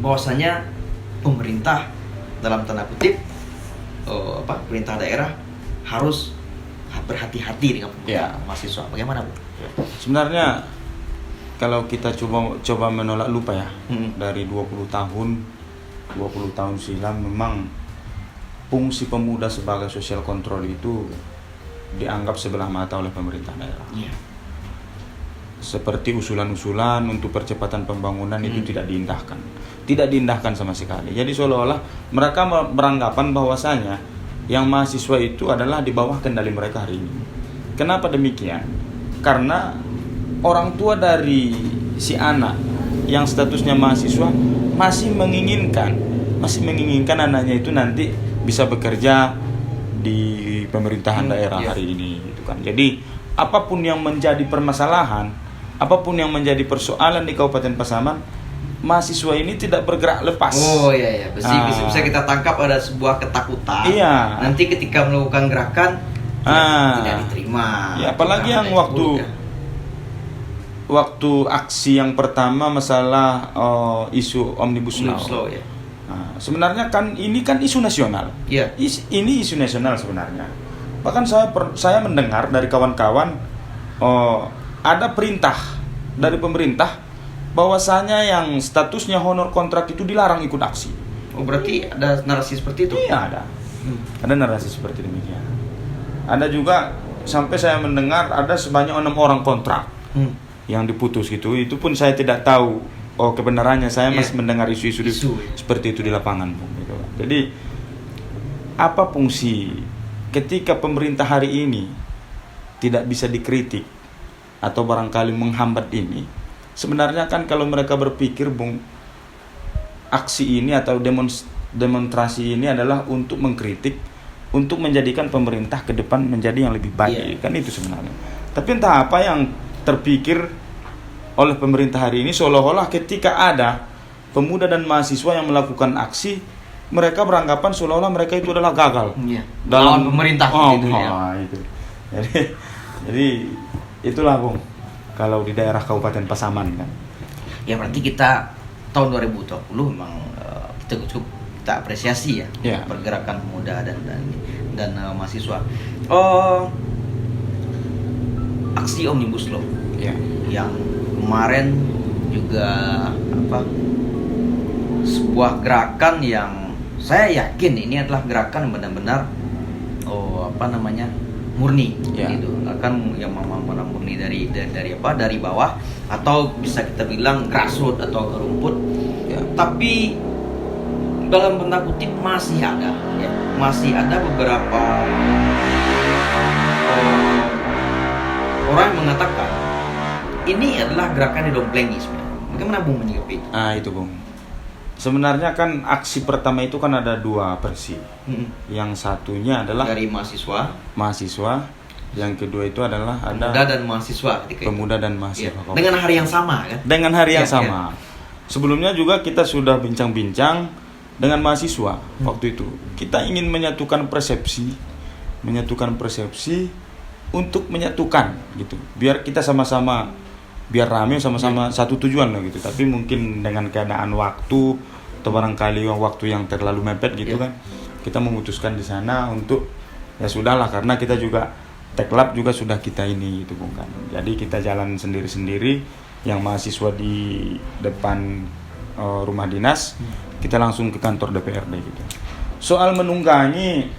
Bahwasanya pemerintah dalam tanda kutip pemerintah daerah harus berhati-hati dengan mahasiswa. Bagaimana, Bu? Sebenarnya kalau kita coba menolak lupa ya, dari 20 tahun silam memang fungsi pemuda sebagai social control itu dianggap sebelah mata oleh pemerintah daerah. Seperti usulan-usulan untuk percepatan pembangunan itu tidak diindahkan sama sekali. Jadi seolah-olah mereka beranggapan bahwasanya yang mahasiswa itu adalah di bawah kendali mereka hari ini. Kenapa demikian? Karena orang tua dari si anak yang statusnya mahasiswa masih menginginkan anaknya itu nanti bisa bekerja di pemerintahan daerah hari ini gitu kan. Jadi apapun yang menjadi permasalahan, apapun yang menjadi persoalan di Kabupaten Pasaman, mahasiswa ini tidak bergerak lepas. Bisa kita tangkap ada sebuah ketakutan. Nanti ketika melakukan gerakan tidak diterima. Apalagi yang waktu aksi yang pertama masalah isu Omnibus Law. Sebenarnya kan ini kan isu nasional. Ini isu nasional sebenarnya. Bahkan saya mendengar dari kawan-kawan ada perintah dari pemerintah bahwasanya yang statusnya honor kontrak itu dilarang ikut aksi. Oh, berarti ada narasi seperti itu? Iya, ada. Ada narasi seperti demikian. Ada juga sampai saya mendengar ada sebanyak 6 orang kontrak yang diputus gitu. Itu pun saya tidak tahu kebenarannya. Saya masih mendengar isu-isu seperti itu di lapangan, Bung, gitu. Jadi apa fungsi ketika pemerintah hari ini tidak bisa dikritik atau barangkali menghambat ini? Sebenarnya kan kalau mereka berpikir, Bung, aksi ini atau demonstrasi ini adalah untuk mengkritik, untuk menjadikan pemerintah ke depan menjadi yang lebih baik, kan itu sebenarnya. Tapi entah apa yang terpikir oleh pemerintah hari ini, seolah-olah ketika ada pemuda dan mahasiswa yang melakukan aksi, mereka beranggapan seolah-olah mereka itu adalah gagal dalam pemerintah itu. Jadi itulah, Bung, kalau di daerah Kabupaten Pasaman kan. Ya berarti kita tahun 2020 memang kita apresiasi ya pergerakan pemuda dan mahasiswa. Aksi Omnibus Law yang kemarin juga sebuah gerakan yang saya yakin ini adalah gerakan yang benar-benar murni gitu. Akan yang murni dari bawah, atau bisa kita bilang grassroots atau rumput. Tapi dalam tanda kutip masih ada beberapa orang yang mengatakan ini adalah gerakan didomplengi sebenarnya. Bagaimana Bung menyikapi itu? Itu, Bung. Sebenarnya kan aksi pertama itu kan ada 2 versi. Yang satunya adalah dari mahasiswa. Yang kedua itu adalah ada pemuda dan mahasiswa. Dengan hari yang sama kan? Dengan hari yang sama. Sebelumnya juga kita sudah bincang-bincang dengan mahasiswa waktu itu. Kita ingin menyatukan persepsi untuk menyatukan gitu. Biar kita sama-sama, biar rame sama-sama satu tujuan lah gitu. Tapi mungkin dengan keadaan waktu atau barangkali waktu yang terlalu mepet gitu kan, kita memutuskan di sana untuk ya sudahlah, karena kita juga teklab juga sudah kita ini gitu, Bung, kan. Jadi kita jalan sendiri-sendiri. Yang mahasiswa di depan rumah dinas, kita langsung ke kantor DPRD gitu. Soal menunggangi,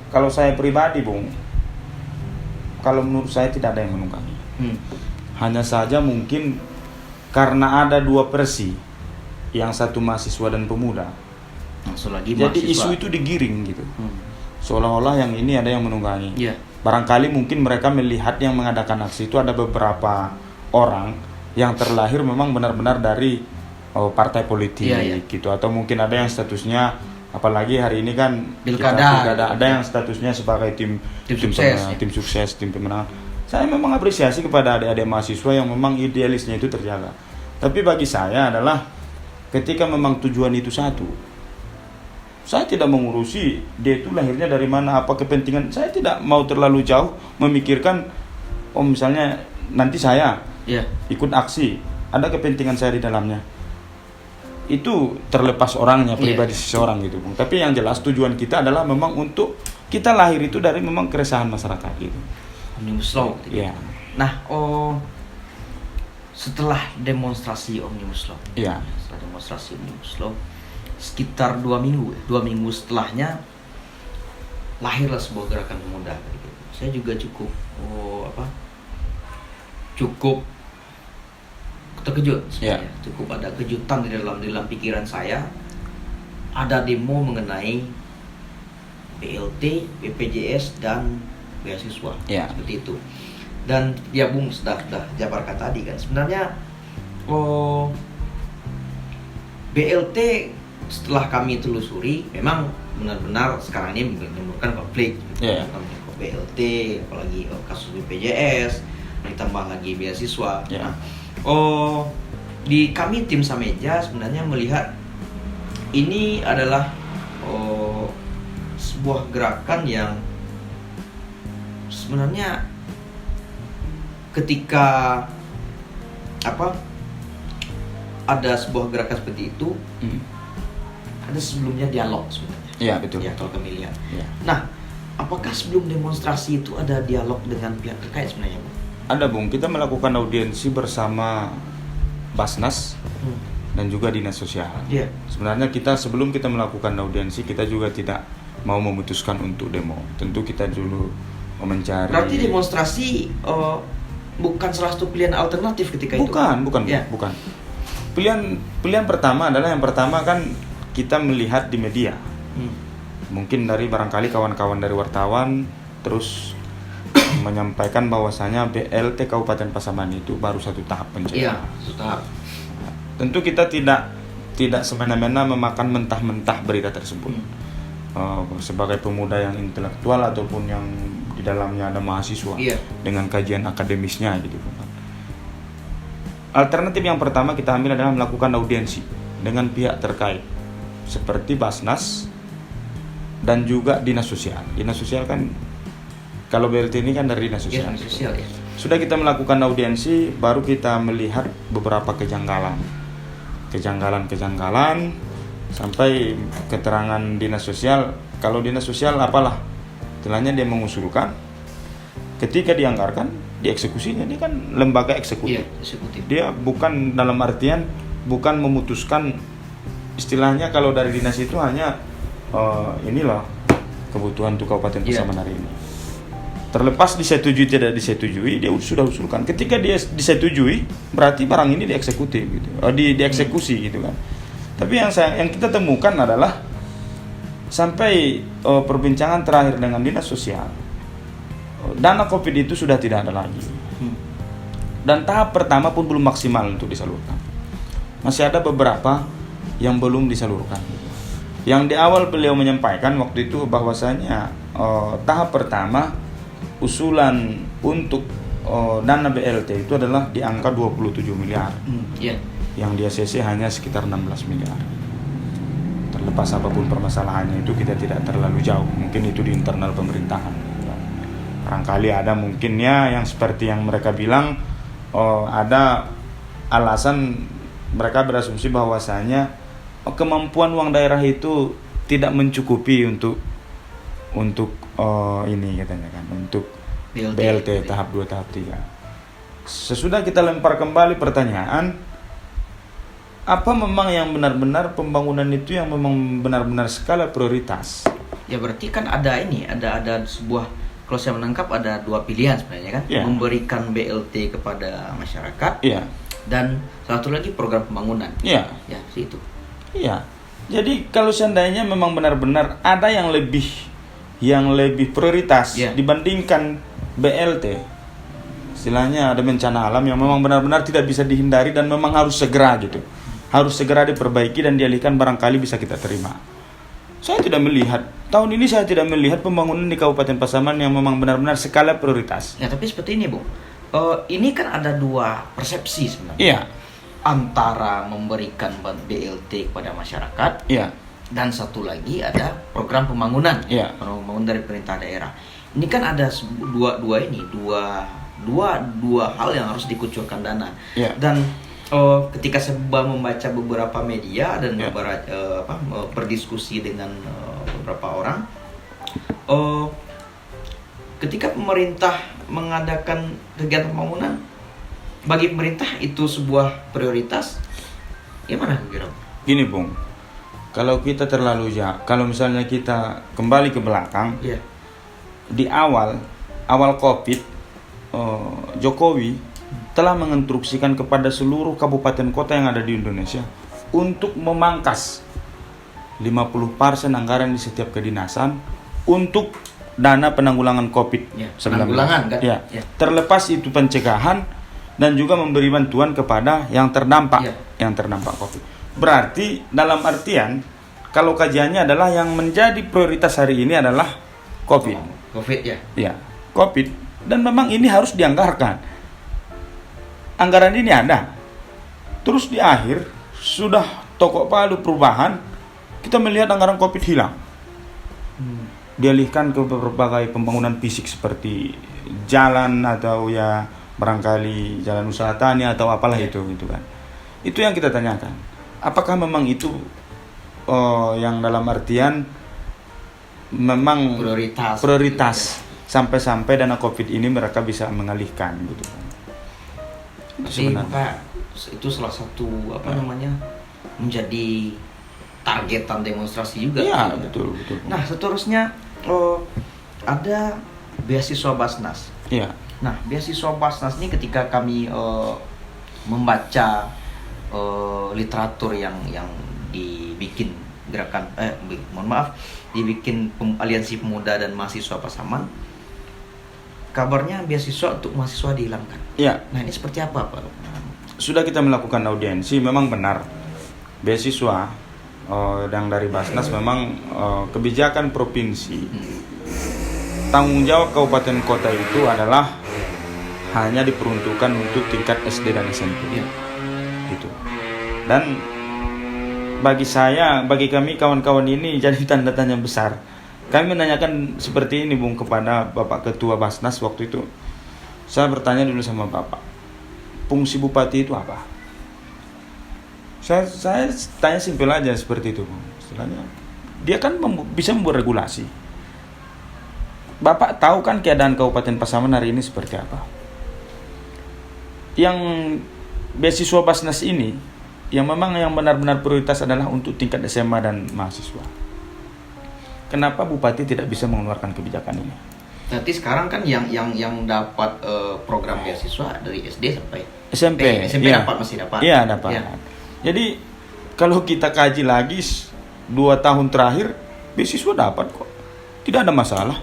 kalau saya pribadi, Bung, kalau menurut saya tidak ada yang menunggangi. Hanya saja mungkin karena ada 2 versi, yang satu mahasiswa dan pemuda, jadi isu itu digiring gitu. Seolah-olah yang ini ada yang menunggangi. Barangkali mungkin mereka melihat yang mengadakan aksi itu ada beberapa orang yang terlahir memang benar-benar dari partai politik gitu, atau mungkin ada yang statusnya, apalagi hari ini kan pilkada, ada yang statusnya sebagai tim sukses, tim pemenang. Saya memang apresiasi kepada adik-adik mahasiswa yang memang idealisnya itu terjaga. Tapi bagi saya adalah ketika memang tujuan itu satu, saya tidak mengurusi dia itu lahirnya dari mana, apa kepentingan. Saya tidak mau terlalu jauh memikirkan misalnya nanti saya ikut aksi, ada kepentingan saya di dalamnya. Itu terlepas orangnya, pribadi seseorang gitu, Bung. Tapi yang jelas tujuan kita adalah memang untuk kita lahir itu dari memang keresahan masyarakat gitu. Omnibus Law. Nah, setelah demonstrasi Omnibus Law. Sekitar 2 minggu setelahnya lahirlah sebuah gerakan pemuda gitu. Saya juga cukup terkejut sebenarnya. Cukup ada kejutan di dalam pikiran saya. Ada demo mengenai BLT, BPJS dan beasiswa seperti itu. Dan ya Bung sudah jabarkan tadi kan, sebenarnya BLT setelah kami telusuri memang benar-benar sekarang ini menimbulkan konflik. BLT, apalagi kasus BPJS, ditambah lagi beasiswa. Nah, di kami tim Sameja sebenarnya melihat ini adalah sebuah gerakan yang sebenarnya ketika ada sebuah gerakan seperti itu, ada sebelumnya dialog sebenarnya. Iya, betul. Ya, kalau kami lihat. Nah, apakah sebelum demonstrasi itu ada dialog dengan pihak terkait sebenarnya, Bu? Ada Bung, kita melakukan audiensi bersama Basnas dan juga Dinas Sosial. Iya. Sebenarnya kita sebelum kita melakukan audiensi, kita juga tidak mau memutuskan untuk demo. Tentu kita dulu mencari. Berarti demonstrasi bukan salah satu pilihan alternatif ketika itu? Bukan. Ya. Bukan. Pilihan pertama adalah yang pertama kan kita melihat di media. Mungkin dari barangkali kawan-kawan dari wartawan terus menyampaikan bahwasanya BLT Kabupaten Pasaman itu baru satu tahap pencairan. Iya, satu tahap. Tentu kita tidak semena-mena memakan mentah-mentah berita tersebut. Sebagai pemuda yang intelektual ataupun yang di dalamnya ada mahasiswa dengan kajian akademisnya gitu kan. Alternatif yang pertama kita ambil adalah melakukan audiensi dengan pihak terkait seperti Basnas dan juga Dinas Sosial. Dinas Sosial kan kalau BLT ini kan dari Dinas Sosial. Dinas Sosial ya. Sudah kita melakukan audiensi, baru kita melihat beberapa kejanggalan sampai keterangan Dinas Sosial. Kalau Dinas Sosial apalah, istilahnya dia mengusulkan, ketika dianggarkan, dieksekusinya. Dia kan lembaga eksekutif. Iya, eksekutif. Dia bukan dalam artian bukan memutuskan, istilahnya kalau dari dinas itu hanya inilah kebutuhan untuk Kabupaten Pasaman hari ini. Terlepas disetujui tidak disetujui, dia sudah usulkan. Ketika dia disetujui, berarti barang ini dieksekusi gitu. Dieksekusi gitu kan. Tapi yang kita temukan adalah sampai perbincangan terakhir dengan Dinas Sosial, dana Covid itu sudah tidak ada lagi. Dan tahap pertama pun belum maksimal untuk disalurkan. Masih ada beberapa yang belum disalurkan. Yang di awal beliau menyampaikan waktu itu bahwasanya tahap pertama usulan untuk dana BLT itu adalah di angka 27 miliar. Yang di ACC hanya sekitar 16 miliar. Terlepas apapun permasalahannya itu kita tidak terlalu jauh. Mungkin itu di internal pemerintahan. Barangkali ada mungkinnya yang seperti yang mereka bilang, ada alasan mereka berasumsi bahwasanya kemampuan uang daerah itu tidak mencukupi untuk ini katanya kan, untuk BLT tahap 2 tahap 3. Sesudah kita lempar kembali pertanyaan, apa memang yang benar-benar pembangunan itu yang memang benar-benar skala prioritas? Ya berarti kan ada sebuah, kalau saya menangkap ada dua pilihan sebenarnya kan, memberikan BLT kepada masyarakat, dan satu lagi program pembangunan. Ya, itu. Iya. Jadi kalau seandainya memang benar-benar ada yang lebih prioritas dibandingkan BLT, istilahnya ada bencana alam yang memang benar-benar tidak bisa dihindari dan memang harus segera gitu, harus segera diperbaiki dan dialihkan, barangkali bisa kita terima. Saya tidak melihat pembangunan di Kabupaten Pasaman yang memang benar-benar skala prioritas. Ya tapi seperti ini Bu, ini kan ada dua persepsi sebenarnya. Iya. Antara memberikan BLT kepada masyarakat, dan satu lagi ada program pembangunan, pembangunan dari pemerintah daerah. Ini kan ada dua hal yang harus dikucurkan dana. Dan ketika saya membaca beberapa media dan berdiskusi dengan beberapa orang, ketika pemerintah mengadakan kegiatan pembangunan, bagi pemerintah itu sebuah prioritas, gimana kira? Gini Bung, kalau kita kalau misalnya kita kembali ke belakang, di awal Covid, Jokowi telah menginstruksikan kepada seluruh kabupaten kota yang ada di Indonesia untuk memangkas 50% anggaran di setiap kedinasan untuk dana penanggulangan Covid-19. Penanggulangan kan? Terlepas itu pencegahan dan juga memberi bantuan kepada yang terdampak Covid. Berarti dalam artian kalau kajiannya adalah yang menjadi prioritas hari ini adalah Covid. Covid, dan memang ini harus dianggarkan. Anggaran ini ada. Terus di akhir sudah tokok palu perubahan, kita melihat anggaran Covid hilang. Dialihkan ke berbagai pembangunan fisik seperti jalan atau barangkali jalan usaha tani atau apalah itu gitu kan. Itu yang kita tanyakan. Apakah memang itu yang dalam artian memang prioritas sampai-sampai dana Covid ini mereka bisa mengalihkan gitu kan. Jadi maka itu salah satu namanya menjadi targetan demonstrasi juga. Iya, betul. Nah, seterusnya ada beasiswa Basnas. Iya. Nah, beasiswa Basnas ini ketika kami membaca literatur yang dibikin gerakan dibikin Aliansi Pemuda dan Mahasiswa Pasaman, kabarnya beasiswa untuk mahasiswa dihilangkan. Iya. Nah, ini seperti apa, Pak? Sudah kita melakukan audiensi, memang benar beasiswa yang dari Basnas memang kebijakan provinsi. Tanggung jawab kabupaten kota itu adalah hanya diperuntukkan untuk tingkat SD dan SMP. Iya. Gitu. Dan bagi kami kawan-kawan ini jadi tanda tanya besar. Kami menanyakan seperti ini, Bung, kepada Bapak Ketua Basnas waktu itu. Saya bertanya dulu sama Bapak, fungsi bupati itu apa? Saya tanya simpel aja seperti itu, Bung. Istilahnya, dia kan bisa membuat regulasi. Bapak tahu kan keadaan Kabupaten Pasaman hari ini seperti apa? Yang beasiswa Basnas ini, yang memang yang benar-benar prioritas adalah untuk tingkat SMA dan mahasiswa. Kenapa bupati tidak bisa mengeluarkan kebijakan ini? Nanti sekarang kan yang dapat program beasiswa dari SD sampai SMP. SMP Ya. masih dapat. Iya, dapat. Ya. Jadi kalau kita kaji lagi 2 tahun terakhir, beasiswa dapat kok. Tidak ada masalah.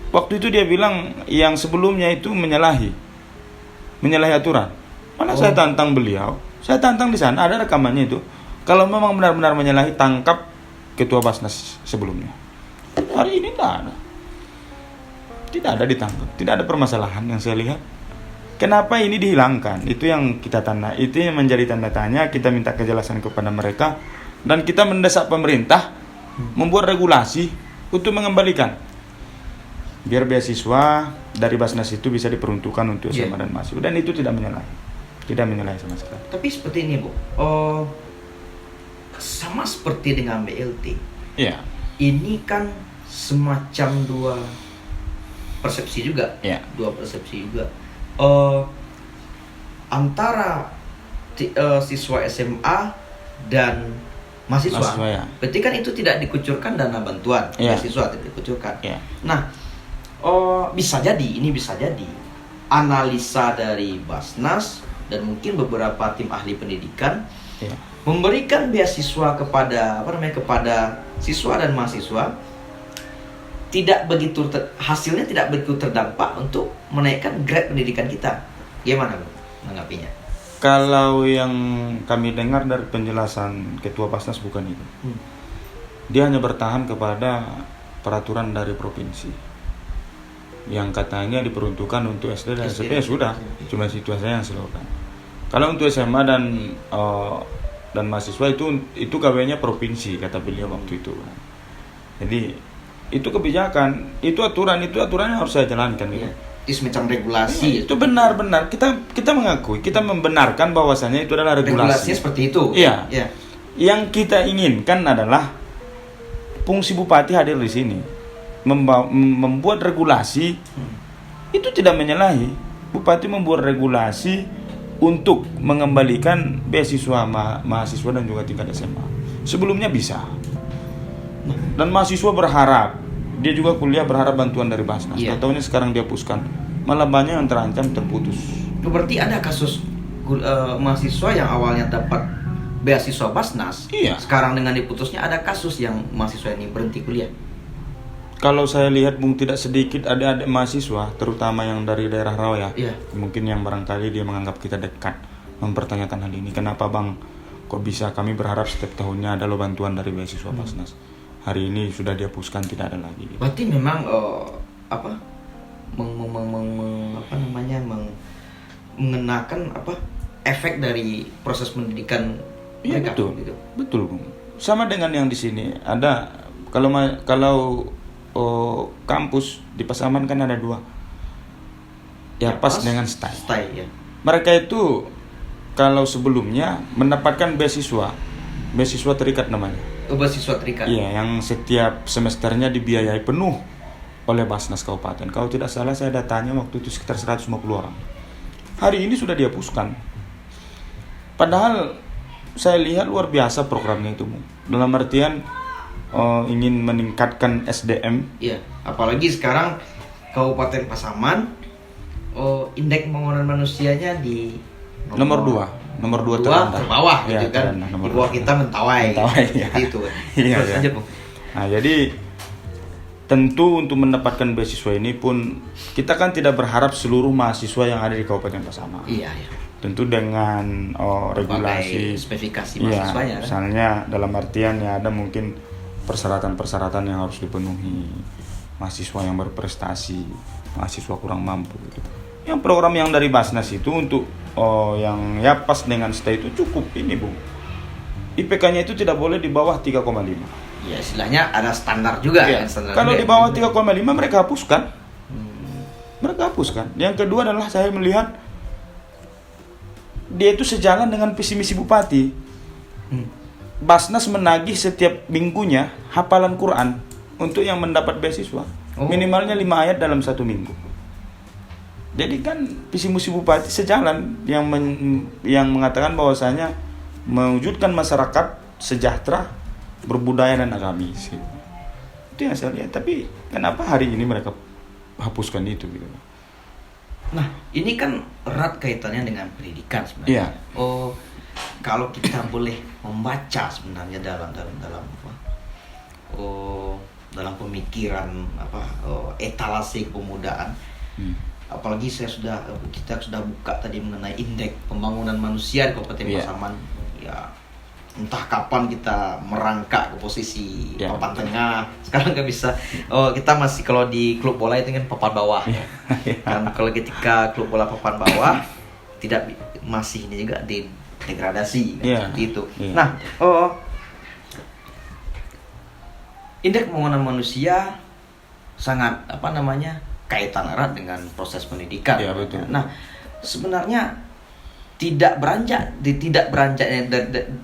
Waktu itu dia bilang yang sebelumnya itu menyalahi aturan. Malah saya tantang beliau. Saya tantang di sana, ada rekamannya itu. Kalau memang benar-benar menyalahi, tangkap Ketua Basnas sebelumnya. Hari ini tidak ada. Tidak ada ditangkap. Tidak ada permasalahan yang saya lihat. Kenapa ini dihilangkan? Itu yang kita itu yang menjadi tanda tanya. Kita minta kejelasan kepada mereka. Dan kita mendesak pemerintah membuat regulasi untuk mengembalikan. Biar beasiswa dari Basnas itu bisa diperuntukkan untuk SMA dan mahasiswa. Dan itu tidak menyalahi. Tidak menyalahi sama sekali. Tapi seperti ini, Bu. Sama seperti dengan BLT. Iya. Ini kan semacam dua persepsi juga. Iya. Dua persepsi juga. Antara siswa SMA dan mahasiswa. Ya. Berarti kan itu tidak dikucurkan dana bantuan. Iya. Beasiswa tidak dikucurkan. Iya. Nah, bisa jadi analisa dari Basnas dan mungkin beberapa tim ahli pendidikan memberikan beasiswa kepada kepada siswa dan mahasiswa tidak begitu hasilnya tidak begitu terdampak untuk menaikkan grade pendidikan kita. Gimana, Bu, menanggapinya? Kalau yang kami dengar dari penjelasan Ketua Basnas bukan itu. Dia hanya bertahan kepada peraturan dari provinsi yang katanya diperuntukkan untuk SD dan SMP. Ya sudah, cuma situasinya yang silakan. Kalau untuk SMA dan mahasiswa itu KW-nya provinsi, kata beliau waktu itu. Jadi itu kebijakan, itu aturannya harus saya jalankan gitu. Itu semacam regulasi. Itu benar-benar kita mengakui, kita membenarkan bahwasanya itu adalah regulasi. Regulasinya seperti itu. Iya. Yang kita inginkan adalah fungsi bupati hadir di sini, membuat regulasi. Itu tidak menyalahi. Bupati membuat regulasi untuk mengembalikan beasiswa mahasiswa dan juga tingkat SMA. Sebelumnya bisa. Dan mahasiswa berharap, dia juga kuliah berharap bantuan dari Basnas. Tahu-tahunya sekarang dihapuskan. Malah banyak yang terancam terputus. Berarti ada kasus mahasiswa yang awalnya dapat beasiswa Basnas. Iya. Sekarang dengan diputusnya ada kasus yang mahasiswa ini berhenti kuliah. Kalau saya lihat, Bung, tidak sedikit adik-adik mahasiswa, terutama yang dari daerah Rawa ya. Iya. Mungkin yang barangkali dia menganggap kita dekat, mempertanyakan hal ini. Kenapa, Bang? Kok bisa kami berharap setiap tahunnya ada lo bantuan dari beasiswa Basnas? Hari ini sudah dihapuskan, tidak ada lagi. Berarti memang mengenakan efek dari proses pendidikan mereka. Betul, gitu. Betul, Bung. Sama dengan yang di sini ada kalau kampus di Pasaman kan ada 2. Pas dengan STAI. Ya. Mereka itu kalau sebelumnya mendapatkan beasiswa terikat namanya. Beasiswa terikat. Iya, yang setiap semesternya dibiayai penuh oleh Basnas Kabupaten. Kalau tidak salah saya datanya waktu itu sekitar 150 orang. hari ini sudah dihapuskan. Padahal saya lihat luar biasa programnya itu, Bung. Dalam artian ingin meningkatkan SDM. Iya, apalagi sekarang Kabupaten Pasaman indeks pembangunan manusianya di Nomor 2 terbawah ya, gitu kan. terendah, Di bawah kita Mentawai. Ya. Seperti itu. Iya, Terus ya. lanjut, Bung. Nah, jadi tentu untuk mendapatkan beasiswa ini pun kita kan tidak berharap seluruh mahasiswa yang ada di Kabupaten Pasaman. Iya, iya. Tentu dengan regulasi, spesifikasi ya, mahasiswanya kan. misalnya dalam artian ya ada mungkin persyaratan-persyaratan yang harus dipenuhi, mahasiswa yang berprestasi, mahasiswa kurang mampu gitu. Yang program yang dari Basnas itu untuk yang ya pas dengan stay itu cukup ini, Bu. IPK-nya itu tidak boleh di bawah 3,5. Ya, istilahnya ada standar juga Ya. kan, standar Kalau juga. di bawah 3,5 mereka hapuskan. Mereka hapuskan. Yang kedua adalah saya melihat dia itu sejalan dengan visi misi bupati. Basnas menagih setiap minggunya hafalan Quran untuk yang mendapat beasiswa. Minimalnya 5 ayat dalam 1 minggu. Jadi kan visi misi bupati sejalan yang mengatakan bahwasanya mewujudkan masyarakat sejahtera, berbudaya dan agamis. Itu yang saya lihat. Tapi kenapa hari ini mereka hapuskan itu gitu? Nah, ini kan erat kaitannya dengan pendidikan sebenarnya. Iya. Kalau kita boleh membaca sebenarnya dalam dalam pemikiran etalase kepemudaan. Apalagi kita sudah buka tadi mengenai indeks pembangunan manusia di Kabupaten Pasaman. Ya, entah kapan kita merangkak ke posisi papan tengah. Sekarang nggak bisa. Kita masih kalau di klub bola itu kan papan bawah. Kan kalau ketika klub bola papan bawah tidak masih ini juga di degradasi seperti itu. Nah, indeks pembangunan manusia sangat kaitan erat dengan proses pendidikan. Ya, betul. Nah, sebenarnya tidak beranjak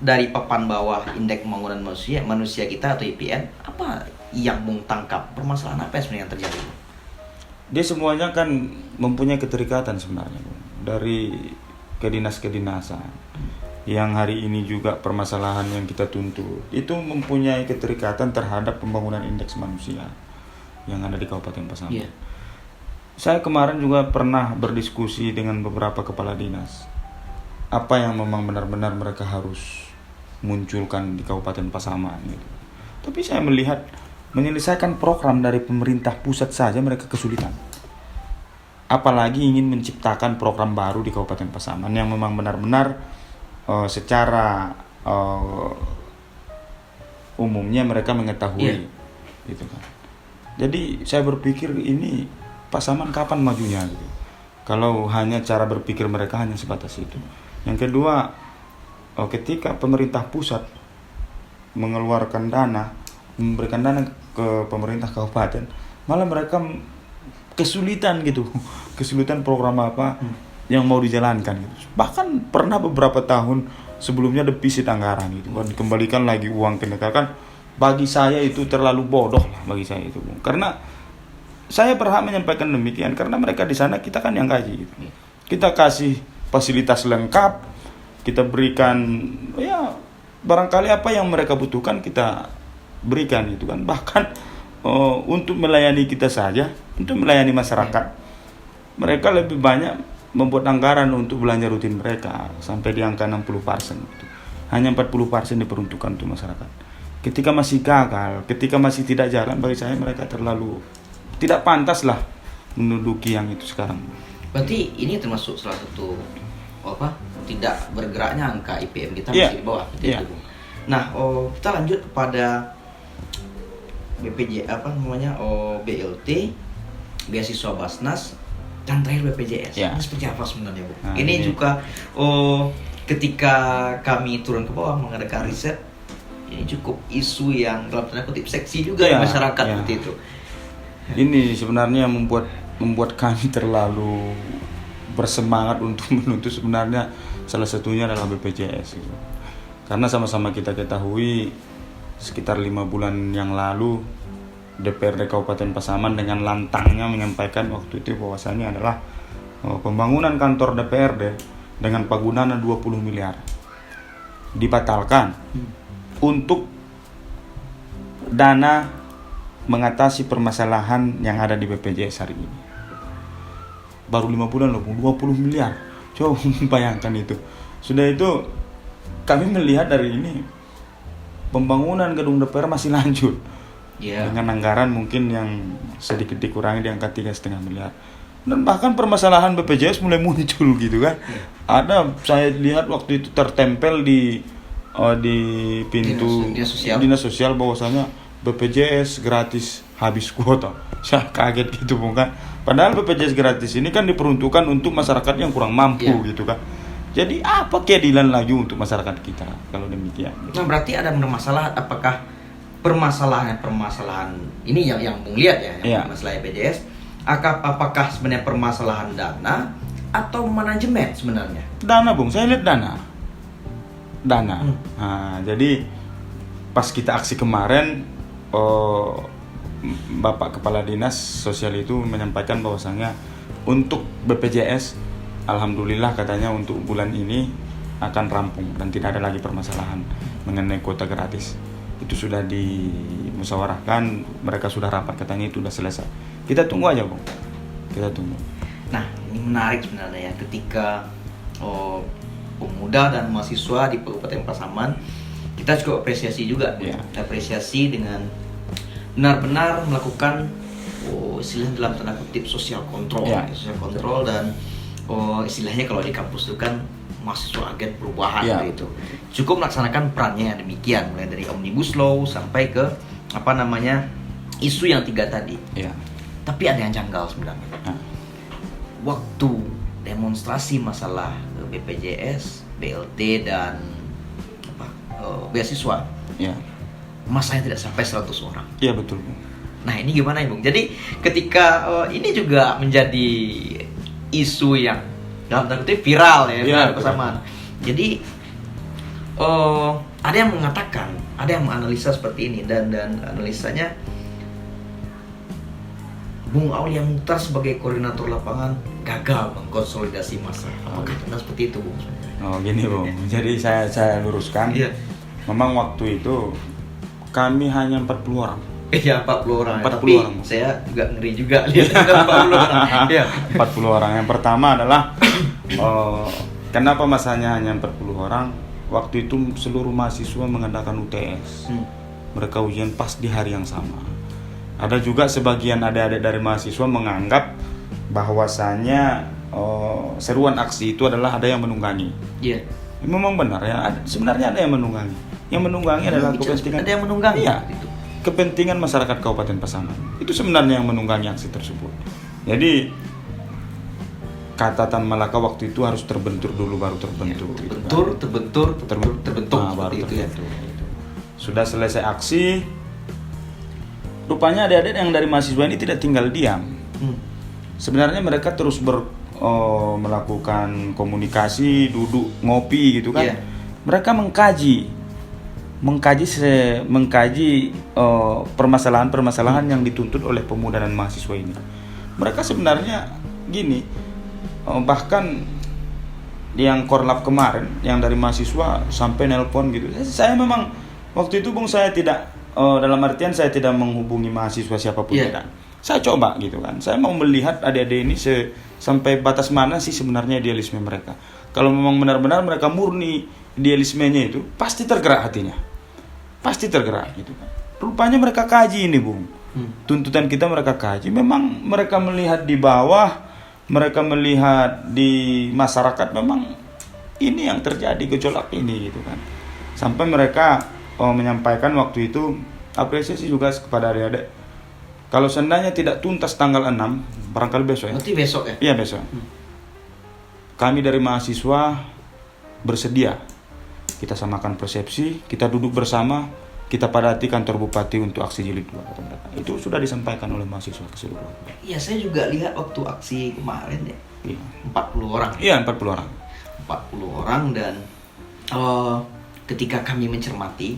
dari papan bawah indeks pembangunan manusia kita atau IPN, apa yang Bung tangkap, permasalahan apa yang sebenarnya terjadi? Dia semuanya kan mempunyai keterikatan sebenarnya, Bung. Dari kedinasan yang hari ini juga permasalahan yang kita tuntut itu mempunyai keterikatan terhadap pembangunan indeks manusia yang ada di Kabupaten Pasaman. Yeah. Saya kemarin juga pernah berdiskusi dengan beberapa kepala dinas. Apa yang memang benar-benar mereka harus munculkan di Kabupaten Pasaman gitu. Tapi saya melihat menyelesaikan program dari pemerintah pusat saja mereka kesulitan. Apalagi ingin menciptakan program baru di Kabupaten Pasaman yang memang benar-benar secara umumnya mereka mengetahui, gitu kan. Jadi saya berpikir ini Pasaman kapan majunya gitu. Kalau hanya cara berpikir mereka hanya sebatas itu. Yang kedua, ketika pemerintah pusat mengeluarkan dana, memberikan dana ke pemerintah kabupaten, malah mereka kesulitan gitu. Kesulitan program apa yang mau dijalankan gitu. Bahkan pernah beberapa tahun sebelumnya defisit anggaran gitu. Dikembalikan lagi uang ke negara kan. Bagi saya itu terlalu bodoh lah bagi saya itu. Karena saya berhak menyampaikan demikian karena mereka di sana kita kan yang gaji gitu. Kita kasih fasilitas lengkap, kita berikan ya barangkali apa yang mereka butuhkan kita berikan gitu kan. Bahkan untuk melayani kita saja, untuk melayani masyarakat, mereka lebih banyak membuat anggaran untuk belanja rutin mereka sampai di angka 60%. Gitu. Hanya 40% diperuntukkan untuk masyarakat. Ketika masih gagal, ketika masih tidak jalan, bagi saya mereka terlalu tidak pantas lah menduduki yang itu sekarang. Berarti ini termasuk salah satu tidak bergeraknya angka IPM kita masih di bawah itu. Nah, kita lanjut kepada BLT, beasiswa Basnas, dan terakhir BPJS. Ini seperti apa sebenarnya, Bu? Ini juga ketika kami turun ke bawah mengadakan riset, ini cukup isu yang dalam tanda kutip seksi juga di masyarakat seperti itu. Ini sebenarnya membuat kami terlalu bersemangat untuk menuntut sebenarnya salah satunya adalah BPJS gitu. Karena sama-sama kita ketahui sekitar 5 bulan yang lalu DPRD Kabupaten Pasaman dengan lantangnya menyampaikan waktu itu bahwasanya adalah pembangunan kantor DPRD dengan penggunaan 20 miliar dibatalkan untuk dana mengatasi permasalahan yang ada di BPJS hari ini. Baru 5 bulan loh, 20 miliar. Coba bayangkan itu. Sudah itu kami melihat dari ini pembangunan gedung DPR masih lanjut. Dengan anggaran mungkin yang sedikit dikurangi di angka 3,5 miliar. Dan bahkan permasalahan BPJS mulai muncul gitu kan. Ada, saya lihat waktu itu tertempel di pintu dinas sosial bahwasanya BPJS gratis habis kuota. Saya kaget gitu bukan. Padahal BPJS gratis ini kan diperuntukkan untuk masyarakat yang kurang mampu gitu kan. Jadi apa keadilan lagi untuk masyarakat kita kalau demikian? Nah, berarti ada masalah, apakah permasalahan ini yang Bung lihat yang masalah BPJS, apakah sebenarnya permasalahan dana atau manajemen sebenarnya? Dana, Bung. Saya lihat dana. Nah, jadi pas kita aksi kemarin, Bapak Kepala Dinas Sosial itu menyampaikan bahwasanya untuk BPJS, alhamdulillah katanya untuk bulan ini akan rampung dan tidak ada lagi permasalahan mengenai kuota gratis. Itu sudah dimusyawarahkan, mereka sudah rapat, katanya itu sudah selesai. Kita tunggu aja, Bung. Kita tunggu. Nah, ini menarik sebenarnya ya, ketika pemuda dan mahasiswa di Kabupaten Pasaman, kita juga apresiasi juga, apresiasi dengan benar-benar melakukan istilah dalam tanda kutip social control, social control dan istilahnya kalau di kampus itu kan mahasiswa agen perubahan gitu. Cukup melaksanakan perannya demikian, mulai dari Omnibus Law sampai ke isu yang 3 tadi. Tapi ada yang janggal sebenarnya. Waktu demonstrasi masalah BPJS, BLT dan beasiswa, masanya tidak sampai 100 orang. Iya, betul, Bung. Nah, ini gimana ya, Bung? Jadi ketika ini juga menjadi isu yang dalam tanda kutip viral ya, Pasaman. Jadi ada yang mengatakan, ada yang menganalisa seperti ini dan analisanya Bung Aulia Mukhtar sebagai koordinator lapangan gagal mengkonsolidasi massa. Apakah benar seperti itu, Bung? Oh, gini, Bung. Jadi saya luruskan. Memang waktu itu kami hanya 40 orang. 40 orang. 40 Tapi orang. Saya juga ngeri juga lihat 40 orang. 40 orang. Yang pertama adalah kenapa masanya hanya 40 orang? Waktu itu seluruh mahasiswa mengadakan UTS. Mereka ujian pas di hari yang sama. Ada juga sebagian adik-adik dari mahasiswa menganggap bahwasanya seruan aksi itu adalah ada yang menunggangi. Memang benar ya, sebenarnya ada yang menunggangi. Yang menunggangi adalah kepentingan. Ada yang menunggangi. Kepentingan masyarakat Kabupaten Pasaman. Itu sebenarnya yang menunggangi aksi tersebut. Jadi kata Tan Malaka waktu itu harus terbentur dulu baru terbentur. Terbentur baru terbentur. Sudah selesai aksi, rupanya adik-adik yang dari mahasiswa ini tidak tinggal diam. Sebenarnya mereka terus melakukan komunikasi, duduk ngopi gitu kan. Mereka mengkaji permasalahan-permasalahan yang dituntut oleh pemuda dan mahasiswa ini. Mereka sebenarnya gini, bahkan yang korlap kemarin yang dari mahasiswa sampai nelpon gitu. Saya memang waktu itu, Bung, saya tidak dalam artian saya tidak menghubungi mahasiswa siapapun tidak. Saya coba gitu kan. Saya mau melihat adik-adik ini sampai batas mana sih sebenarnya idealisme mereka. Kalau memang benar-benar mereka murni idealismenya itu, pasti tergerak hatinya. Pasti tergerak gitu kan. Rupanya mereka kaji ini, Bung. Tuntutan kita mereka kaji. Memang mereka melihat di bawah, mereka melihat di masyarakat, memang ini yang terjadi, gejolak ini gitu kan. Sampai mereka menyampaikan waktu itu apresiasi juga kepada adik-adik. Kalau seandainya tidak tuntas tanggal 6, barangkali besok ya. Nanti besok ya? Iya, besok. Kami dari mahasiswa bersedia. Kita samakan persepsi, kita duduk bersama, kita padati kantor bupati untuk aksi jilid 2 kata mereka. Itu sudah disampaikan oleh mahasiswa keseluruhan. Iya, saya juga lihat waktu aksi kemarin ya. 40 orang. Iya, 40 orang. 40 orang dan ketika kami mencermati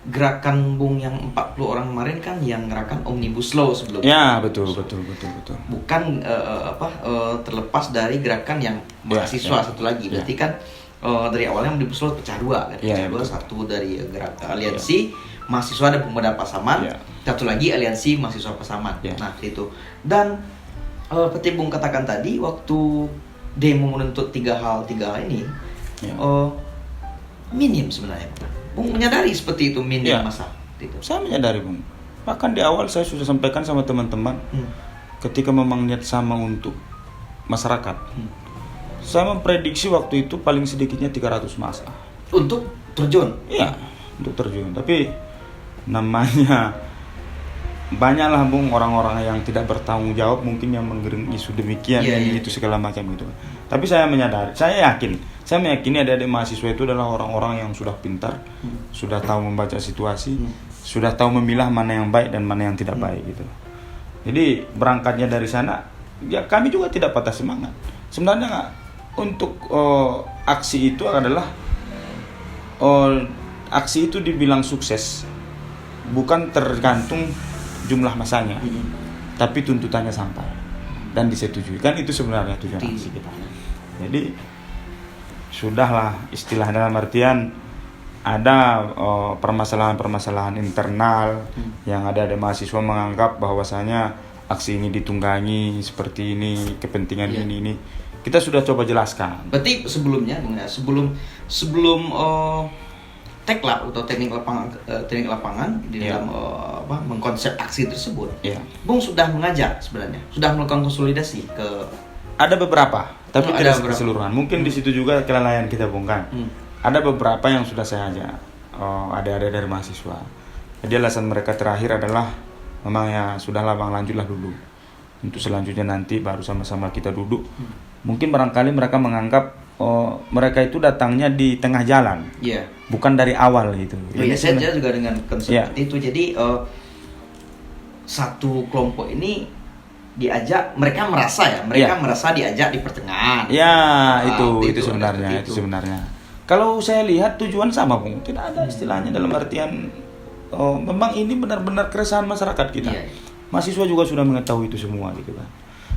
gerakan Bung yang 40 orang kemarin kan yang gerakan Omnibus Law sebelumnya. Ya, betul. Bukan terlepas dari gerakan yang mahasiswa satu lagi. Berarti kan dari awalnya Omnibus Law pecah dua kan. Pecah dua, satu dari gerakan aliansi mahasiswa dan pemuda Pasaman, satu lagi aliansi mahasiswa Pasaman. Nah, itu. Dan seperti Bung katakan tadi, waktu demo menuntut tiga hal ini minim sebenarnya. Bung menyadari seperti itu minim masa itu. Saya menyadari, Bung. Bahkan di awal saya sudah sampaikan sama teman-teman, ketika memang niat sama untuk masyarakat, saya memprediksi waktu itu paling sedikitnya 300 masa untuk terjun. Iya, untuk terjun. Tapi namanya banyaklah, Bung, orang-orang yang tidak bertanggung jawab mungkin yang menggiring isu demikian itu segala macam itu. Tapi saya menyadari, saya meyakini adik-adik mahasiswa itu adalah orang-orang yang sudah pintar, sudah tahu membaca situasi, sudah tahu memilah mana yang baik dan mana yang tidak baik gitu. Jadi berangkatnya dari sana, ya kami juga tidak patah semangat. Sebenarnya untuk aksi itu adalah aksi itu dibilang sukses bukan tergantung jumlah masanya, tapi tuntutannya sampai dan disetujui. Kan itu sebenarnya tujuan aksi kita. Jadi sudahlah, istilah dalam artian ada permasalahan-permasalahan internal yang ada mahasiswa menganggap bahwasanya aksi ini ditunggangi seperti ini, kepentingan ini. Kita sudah coba jelaskan. Berarti sebelumnya, sebelum teklab atau teknik lapangan di dalam mengkonsep aksi tersebut, Bung sudah mengajak sebenarnya, sudah melakukan konsolidasi ke. Ada beberapa, tapi tidak keseluruhan. Mungkin di situ juga kelalaian kita, Bung, kan. Ada beberapa yang sudah saya ajak, ada dari mahasiswa. Jadi alasan mereka terakhir adalah memang ya sudahlah, Bang, lanjutlah dulu. Untuk selanjutnya nanti baru sama-sama kita duduk. Mungkin barangkali mereka menganggap mereka itu datangnya di tengah jalan, bukan dari awal gitu. Jadi saya juga dengan konsep itu. Jadi satu kelompok ini diajak, mereka merasa diajak di pertengahan. Itu sebenarnya. Kalau saya lihat tujuan sama, Bung. Tidak ada istilahnya dalam artian memang ini benar-benar keresahan masyarakat kita. Mahasiswa juga sudah mengetahui itu semua gitu kan.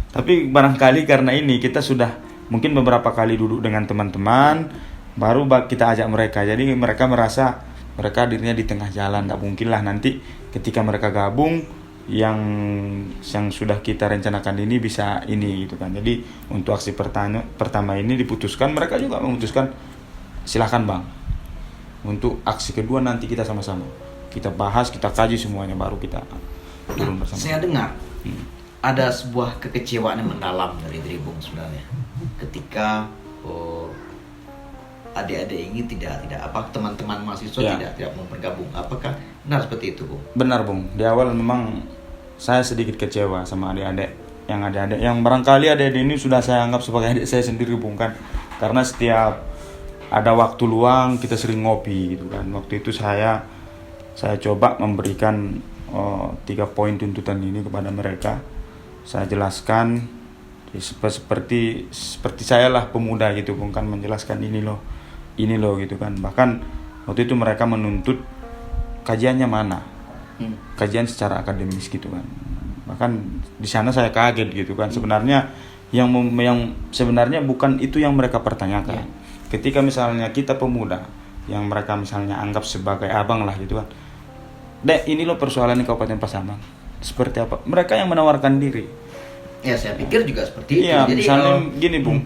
Tapi barangkali karena ini kita sudah mungkin beberapa kali duduk dengan teman-teman, baru kita ajak mereka. Jadi mereka merasa mereka dirinya di tengah jalan. Tak mungkin lah nanti ketika mereka gabung yang sudah kita rencanakan ini bisa ini gitu kan. Jadi untuk aksi pertama ini diputuskan, mereka juga memutuskan silakan, Bang. Untuk aksi kedua nanti kita sama-sama kita bahas, kita kaji semuanya, baru kita turun bersama. Saya dengar ada sebuah kekecewaan yang mendalam dari Bung sebenarnya ketika adik-adik ini tidak teman-teman mahasiswa tidak mau bergabung. Apakah benar seperti itu, Bung? Benar, Bung. Di awal memang saya sedikit kecewa sama adik-adik yang barangkali adik-adik ini sudah saya anggap sebagai adik saya sendiri, Bung, kan. Karena setiap ada waktu luang kita sering ngopi gitu kan. Waktu itu saya coba memberikan 3 poin tuntutan ini kepada mereka. Saya jelaskan seperti saya lah pemuda gitu, Bung, kan, menjelaskan ini loh gitu kan. Bahkan waktu itu mereka menuntut kajiannya mana, kajian secara akademis gitu kan. Bahkan di sana saya kaget gitu kan. Sebenarnya yang sebenarnya bukan itu yang mereka pertanyakan. Ketika misalnya kita pemuda yang mereka misalnya anggap sebagai abang lah gitu kan, Dek, ini loh persoalan di Kabupaten Pasaman, seperti apa? Mereka yang menawarkan diri. Ya, saya pikir juga seperti itu. Jadi misalnya gini, Bung,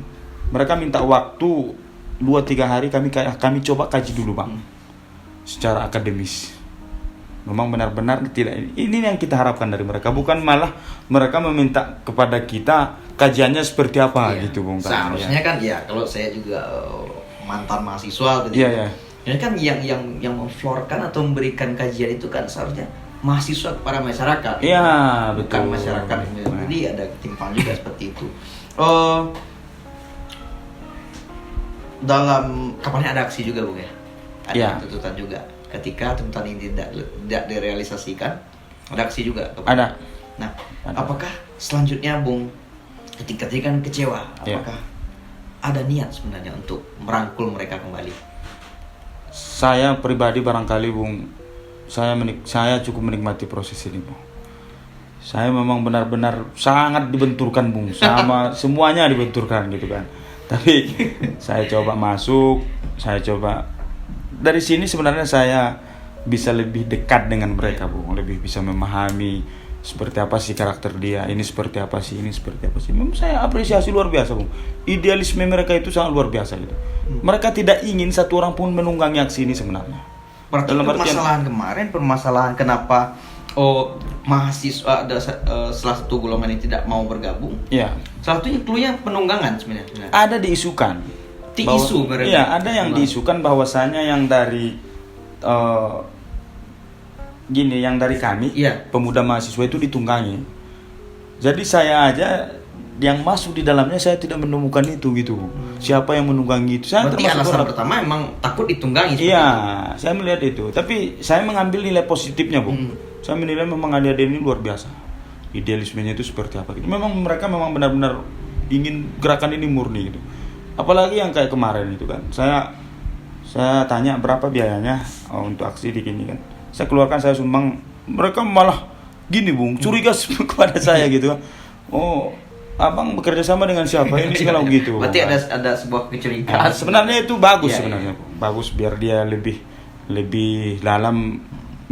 mereka minta waktu 2-3 hari, kami coba kaji dulu, Bang, secara akademis. Memang benar-benar tidak. Ini yang kita harapkan dari mereka, bukan malah mereka meminta kepada kita kajiannya seperti apa gitu, Bung. Seharusnya kan kalau saya juga mantan mahasiswa gitu. Ini kan yang memflorkan atau memberikan kajian itu kan seharusnya mahasiswa kepada masyarakat. Bukan masyarakat. Jadi ada ketimpangan juga seperti itu. Dalam kapan ada aksi juga, Bung, ya? Ada tuntutan juga. Ketika tuntutan ini tidak direalisasikan, ada aksi juga. Ada. Nah, apakah selanjutnya, Bung, ketika kan kecewa, apakah ada niat sebenarnya untuk merangkul mereka kembali? Saya pribadi barangkali, Bung, saya cukup menikmati proses ini, Bung. Saya memang benar-benar sangat dibenturkan, Bung, sama semuanya dibenturkan gitu kan. Tapi saya coba masuk, saya coba dari sini sebenarnya saya bisa lebih dekat dengan mereka, Bung, lebih bisa memahami seperti apa sih karakter dia, ini seperti apa sih, ini seperti apa sih. Memang saya apresiasi luar biasa, Bung. Idealisme mereka itu sangat luar biasa gitu. Mereka tidak ingin satu orang pun menunggangi aksi ini sebenarnya. Berarti permasalahan kenapa mahasiswa ada salah satu golongan yang tidak mau bergabung. Iya. Salah satunya clue-nya penunggangan sebenarnya. Ada diisukan. Isu mereka. Iya, ada yang diisukan bahwasanya yang dari yang dari kami, pemuda mahasiswa itu ditunggangi. Jadi saya aja yang masuk di dalamnya saya tidak menemukan itu gitu. Siapa yang menunggangi itu? Saya berarti alasan pertama emang takut ditunggangi. Iya, saya melihat itu. Tapi saya mengambil nilai positifnya, Bung. Saya menilai memang adik-adik ini luar biasa. Idealismenya itu seperti apa gitu. Memang mereka memang benar-benar ingin gerakan ini murni gitu. Apalagi yang kayak kemarin itu kan. Saya tanya berapa biayanya untuk aksi di sini kan. Saya keluarkan, saya sumbang. Mereka malah gini, Bung, curiga kepada saya gitu kan. Oh, abang bekerja sama dengan siapa ini segala begitu. Berarti ada sebuah kecurigaan. Sebenarnya itu bagus sebenarnya. Bagus biar dia lebih dalam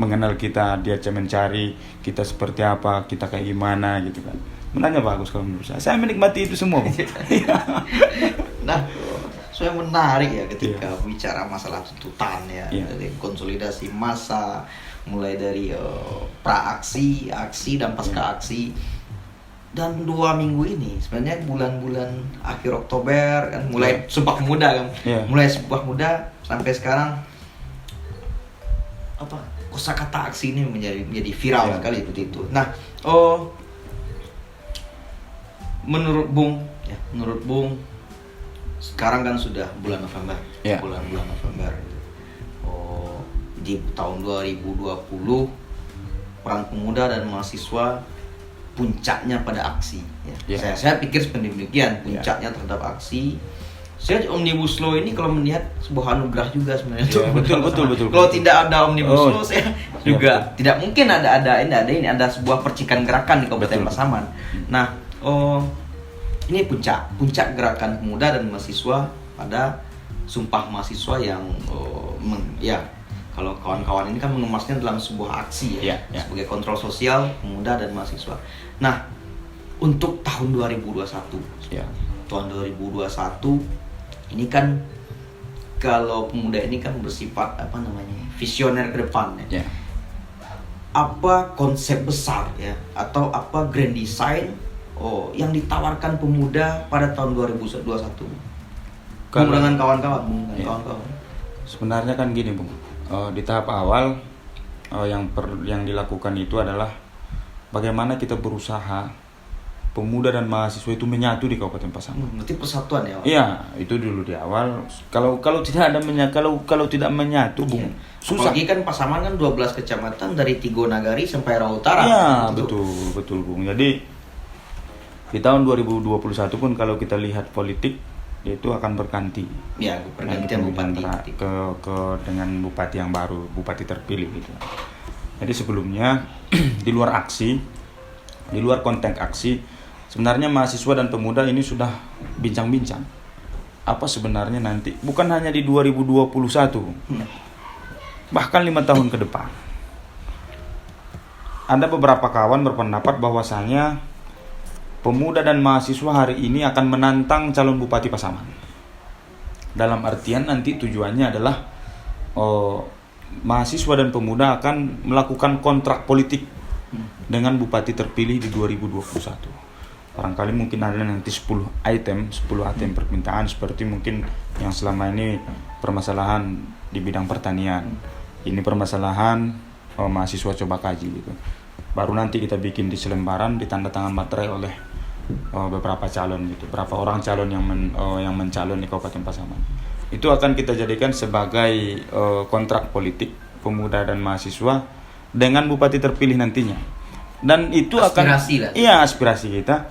mengenal kita, dia mencari kita seperti apa, kita kayak gimana gitu kan. Sebenarnya bagus kalau menurut saya. Saya menikmati itu semua. Nah, saya menarik ya ketika bicara masalah tuntutan ya, dari konsolidasi massa, mulai dari pra-aksi, aksi dan pasca aksi. Dan 2 minggu ini sebenarnya bulan-bulan akhir Oktober kan mulai Sumpah Pemuda kan. Mulai Sumpah Pemuda sampai sekarang kosakata aksi ini menjadi viral sekali seperti itu. Nah, menurut Bung sekarang kan sudah bulan November. Bulan November. Di tahun 2020 Peran Pemuda dan Mahasiswa puncaknya pada aksi ya. Saya pikir seperti demikian, puncaknya terhadap aksi. Saya Omnibus Law ini kalau melihat sebuah anugerah juga sebenarnya. Betul. Kalau tidak ada Omnibus Law saya juga tidak mungkin ada sebuah percikan gerakan di Kabupaten Pasaman. Nah, ini puncak gerakan pemuda dan mahasiswa pada Sumpah Mahasiswa yang kalau kawan-kawan ini kan mengemasnya dalam sebuah aksi sebagai kontrol sosial pemuda dan mahasiswa. Nah, untuk tahun 2021. Tahun 2021 ini kan kalau pemuda ini kan bersifat visioner ke depan ya. Apa konsep besar ya atau apa grand design yang ditawarkan pemuda pada tahun 2021? Dengan kawan-kawan. Sebenarnya kan gini, Bung. Di tahap awal yang dilakukan itu adalah bagaimana kita berusaha pemuda dan mahasiswa itu menyatu di Kabupaten Pasaman. Berarti persatuan ya? Iya, itu dulu di awal. Kalau tidak ada kalau tidak menyatu, Bung, susah. Apalagi kan Pasaman kan 12 kecamatan dari Tigo Nagari sampai Rawa Utara. Iya, betul, Bung. Jadi di tahun 2021 pun kalau kita lihat politik itu akan berganti. Ya, pergantian bupati ke dengan bupati yang baru, bupati terpilih gitu. Jadi sebelumnya di luar konteks aksi, sebenarnya mahasiswa dan pemuda ini sudah bincang-bincang apa sebenarnya nanti, bukan hanya di 2021, bahkan 5 tahun ke depan. Ada beberapa kawan berpendapat bahwasanya pemuda dan mahasiswa hari ini akan menantang calon Bupati Pasaman. Dalam artian nanti tujuannya adalah mahasiswa dan pemuda akan melakukan kontrak politik dengan bupati terpilih di 2021. Barangkali mungkin ada nanti 10 item permintaan seperti mungkin yang selama ini permasalahan di bidang pertanian. Ini permasalahan mahasiswa coba kaji gitu. Baru nanti kita bikin di selembaran, ditandatangan materai oleh beberapa calon gitu. Berapa orang calon yang mencalon di Kabupaten Pasaman. Itu akan kita jadikan sebagai kontrak politik pemuda dan mahasiswa dengan bupati terpilih nantinya. Dan itu aspirasi kita.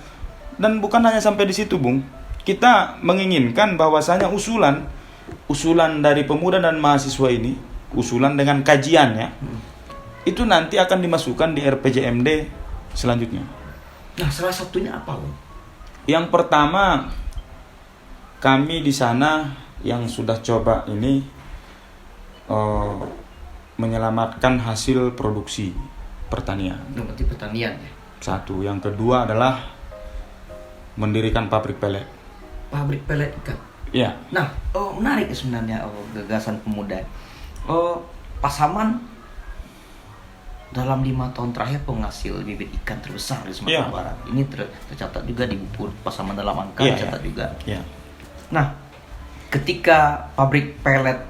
Dan bukan hanya sampai di situ, Bung. Kita menginginkan bahwasanya usulan dari pemuda dan mahasiswa ini, usulan dengan kajiannya, itu nanti akan dimasukkan di RPJMD selanjutnya. Nah, salah satunya apa, Bung? Yang pertama, kami di sana yang sudah coba ini menyelamatkan hasil produksi pertanian. Berarti pertanian ya. Satu, yang kedua adalah mendirikan pabrik pelet. Pabrik pelet ikan. Ya, Nah, menarik sebenarnya gagasan pemuda. Pasaman dalam 5 tahun terakhir penghasil bibit ikan terbesar di Sumatera Iya. Barat. Ini tercatat juga di buku Pasaman dalam angka, Iya, tercatat iya. juga. ya, Nah, ketika pabrik pelet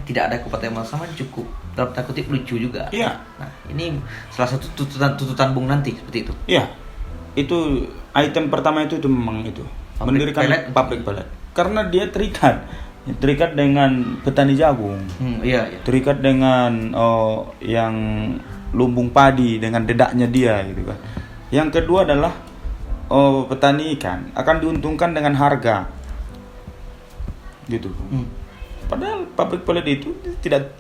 tidak ada Kabupaten Pasaman cukup dalam tanda kutip lucu juga. Iya. Nah, ini salah satu tuntutan Bung nanti seperti itu. ya. Itu item pertama itu memang itu Pabrik mendirikan pelet. pabrik pelet. Karena dia terikat dengan petani jagung, Iya, iya. terikat dengan yang lumbung padi dengan dedaknya dia gitu kan. Yang kedua adalah petani ikan akan diuntungkan dengan harga gitu. Padahal pabrik pelet itu tidak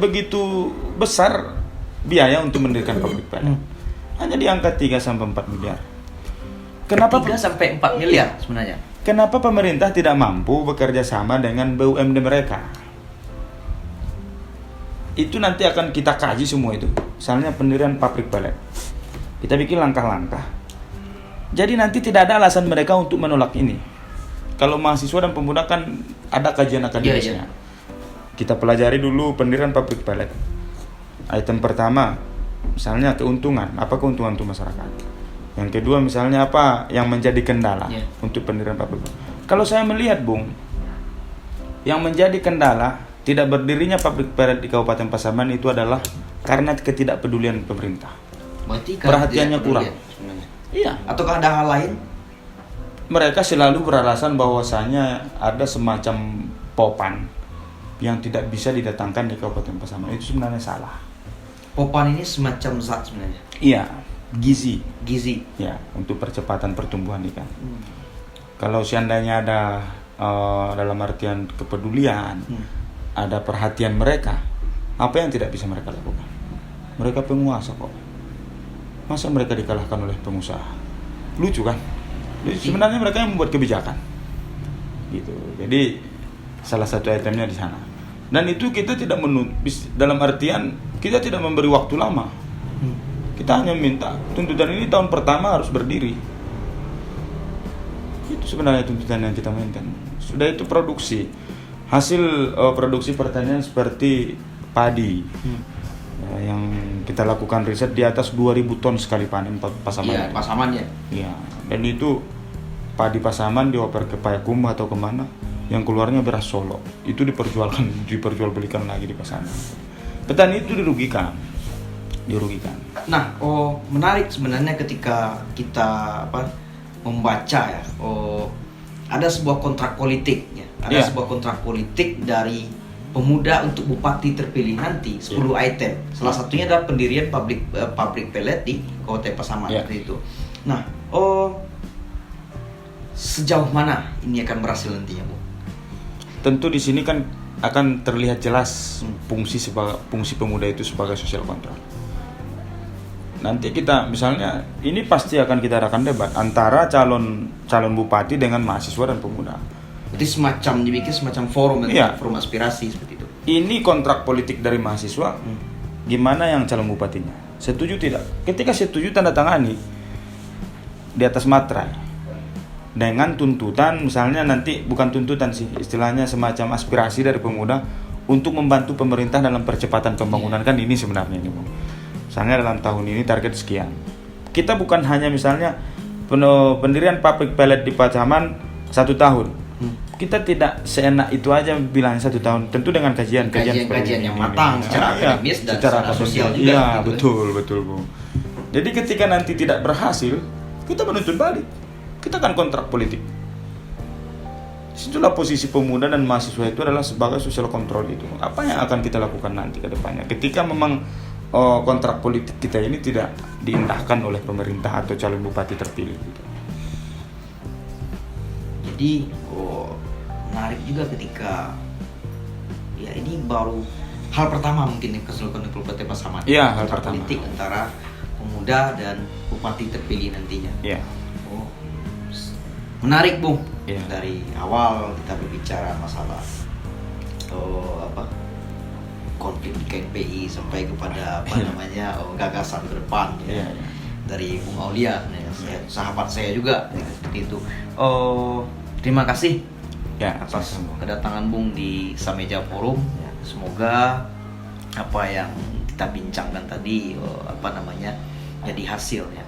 begitu besar biaya untuk mendirikan pabrik pelet. Hanya di angka 3 sampai 4 miliar. Kenapa 3 sampai 4 miliar sebenarnya. Kenapa pemerintah tidak mampu bekerja sama dengan BUMD mereka? Itu nanti akan kita kaji semua itu. Misalnya pendirian pabrik pelet. Kita bikin langkah-langkah. Jadi nanti tidak ada alasan mereka untuk menolak ini. Kalau mahasiswa dan pemuda kan ada kajian akademisnya. Iya. Kita pelajari dulu pendirian pabrik pelet. Item pertama, misalnya keuntungan. Apa keuntungan untuk masyarakat? Yang kedua misalnya apa yang menjadi kendala untuk pendirian pabrik. Kalau saya melihat, Bung, yang menjadi kendala tidak berdirinya pabrik pelet di Kabupaten Pasaman itu adalah karena ketidakpedulian pemerintah. Berarti Perhatiannya kurang. sebenarnya. Iya. Ataukah ada hal lain? Mereka selalu beralasan bahwasanya ada semacam popan yang tidak bisa didatangkan di Kabupaten Pasaman. Itu sebenarnya salah. Popan ini semacam zat sebenarnya. Iya, gizi. Ya, untuk percepatan pertumbuhan ikan. Kalau seandainya ada dalam artian kepedulian, ada perhatian mereka, apa yang tidak bisa mereka lakukan? Mereka penguasa kok. Masa mereka dikalahkan oleh pengusaha? Lucu kan? Jadi sebenarnya mereka yang membuat kebijakan. Gitu. Jadi salah satu itemnya di sana. Dan itu kita tidak dalam artian kita tidak memberi waktu lama. Kita hanya minta tuntutan ini tahun pertama harus berdiri. Itu sebenarnya tuntutan yang kita mainkan. Sudah itu produksi. Hasil produksi pertanian seperti padi. Yang kita lakukan riset di atas 2000 ton sekali panen Pasaman. Iya, Pasaman ya. Iya. Dan itu padi Pasaman dioper ke Payakumbuh atau kemana, yang keluarnya beras Solo. Itu diperjualbelikan lagi di Pasaman. Petani itu dirugikan. Nah, menarik sebenarnya ketika kita membaca ya. Ada sebuah kontrak politik ya. Ada sebuah kontrak politik dari pemuda untuk bupati terpilih nanti 10 item. Salah satunya adalah pendirian pabrik pelet di Kabupaten Pasaman seperti itu. Nah, sejauh mana ini akan berhasil nantinya, Bu? Tentu di sini kan akan terlihat jelas fungsi pemuda itu sebagai social control. Nanti kita misalnya ini pasti akan kita adakan debat antara calon bupati dengan mahasiswa dan pemuda. Jadi dibikin semacam forum aspirasi seperti itu. Ini kontrak politik dari mahasiswa. Gimana yang calon bupatinya? Setuju tidak? Ketika setuju tanda tangani di atas materai dengan tuntutan, misalnya nanti bukan tuntutan sih, istilahnya semacam aspirasi dari pemuda untuk membantu pemerintah dalam percepatan pembangunan. Kan ini sebenarnya ini, Bung. Misalnya dalam tahun ini target sekian. Kita bukan hanya misalnya pendirian pabrik pelet di Pasaman 1 tahun. Kita tidak seenak itu aja bilang 1 tahun. Tentu dengan kajian yang matang secara akademis dan secara sosial juga. Iya, betul, Bu. Jadi ketika nanti tidak berhasil, kita menuntut balik. Kita kan kontrak politik. Situlah posisi pemuda dan mahasiswa itu adalah sebagai social control itu. Apa yang akan kita lakukan nanti ke depannya? Ketika memang kontrak politik kita ini tidak diindahkan oleh pemerintah atau calon bupati terpilih. Gitu. Jadi menarik juga ketika ya ini baru hal pertama mungkin yang keseluruhan Kabupaten Pasaman. Iya, hal Antara pertama. politik antara pemuda dan bupati terpilih nantinya. Iya. Oh, menarik Bung. Iya. Dari awal kita berbicara masalah konflik di KNPI sampai kepada Iya. gagasan ke depan ya. Iya, iya. Dari Bung Aulia, sahabat saya juga seperti itu. Terima kasih Ya, atas sama-sama. kedatangan Bung di Sameja Forum. Semoga apa yang kita bincangkan tadi jadi hasil ya.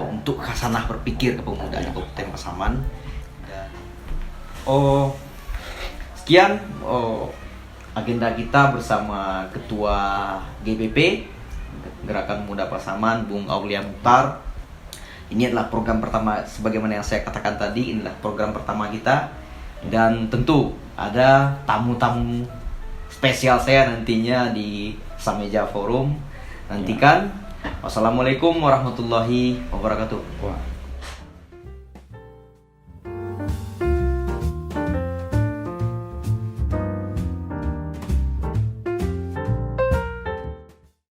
Untuk khasanah berpikir kepemudaan Kabupaten Pasaman. Dan sekian agenda kita bersama Ketua GPP Gerakan Muda Pasaman, Bung Aulia Mukhtar. Ini adalah program pertama, sebagaimana yang saya katakan tadi, inilah program pertama kita. Dan tentu ada tamu-tamu spesial saya nantinya di Sameja Forum. Nantikan. Wassalamualaikum warahmatullahi wabarakatuh. Wah.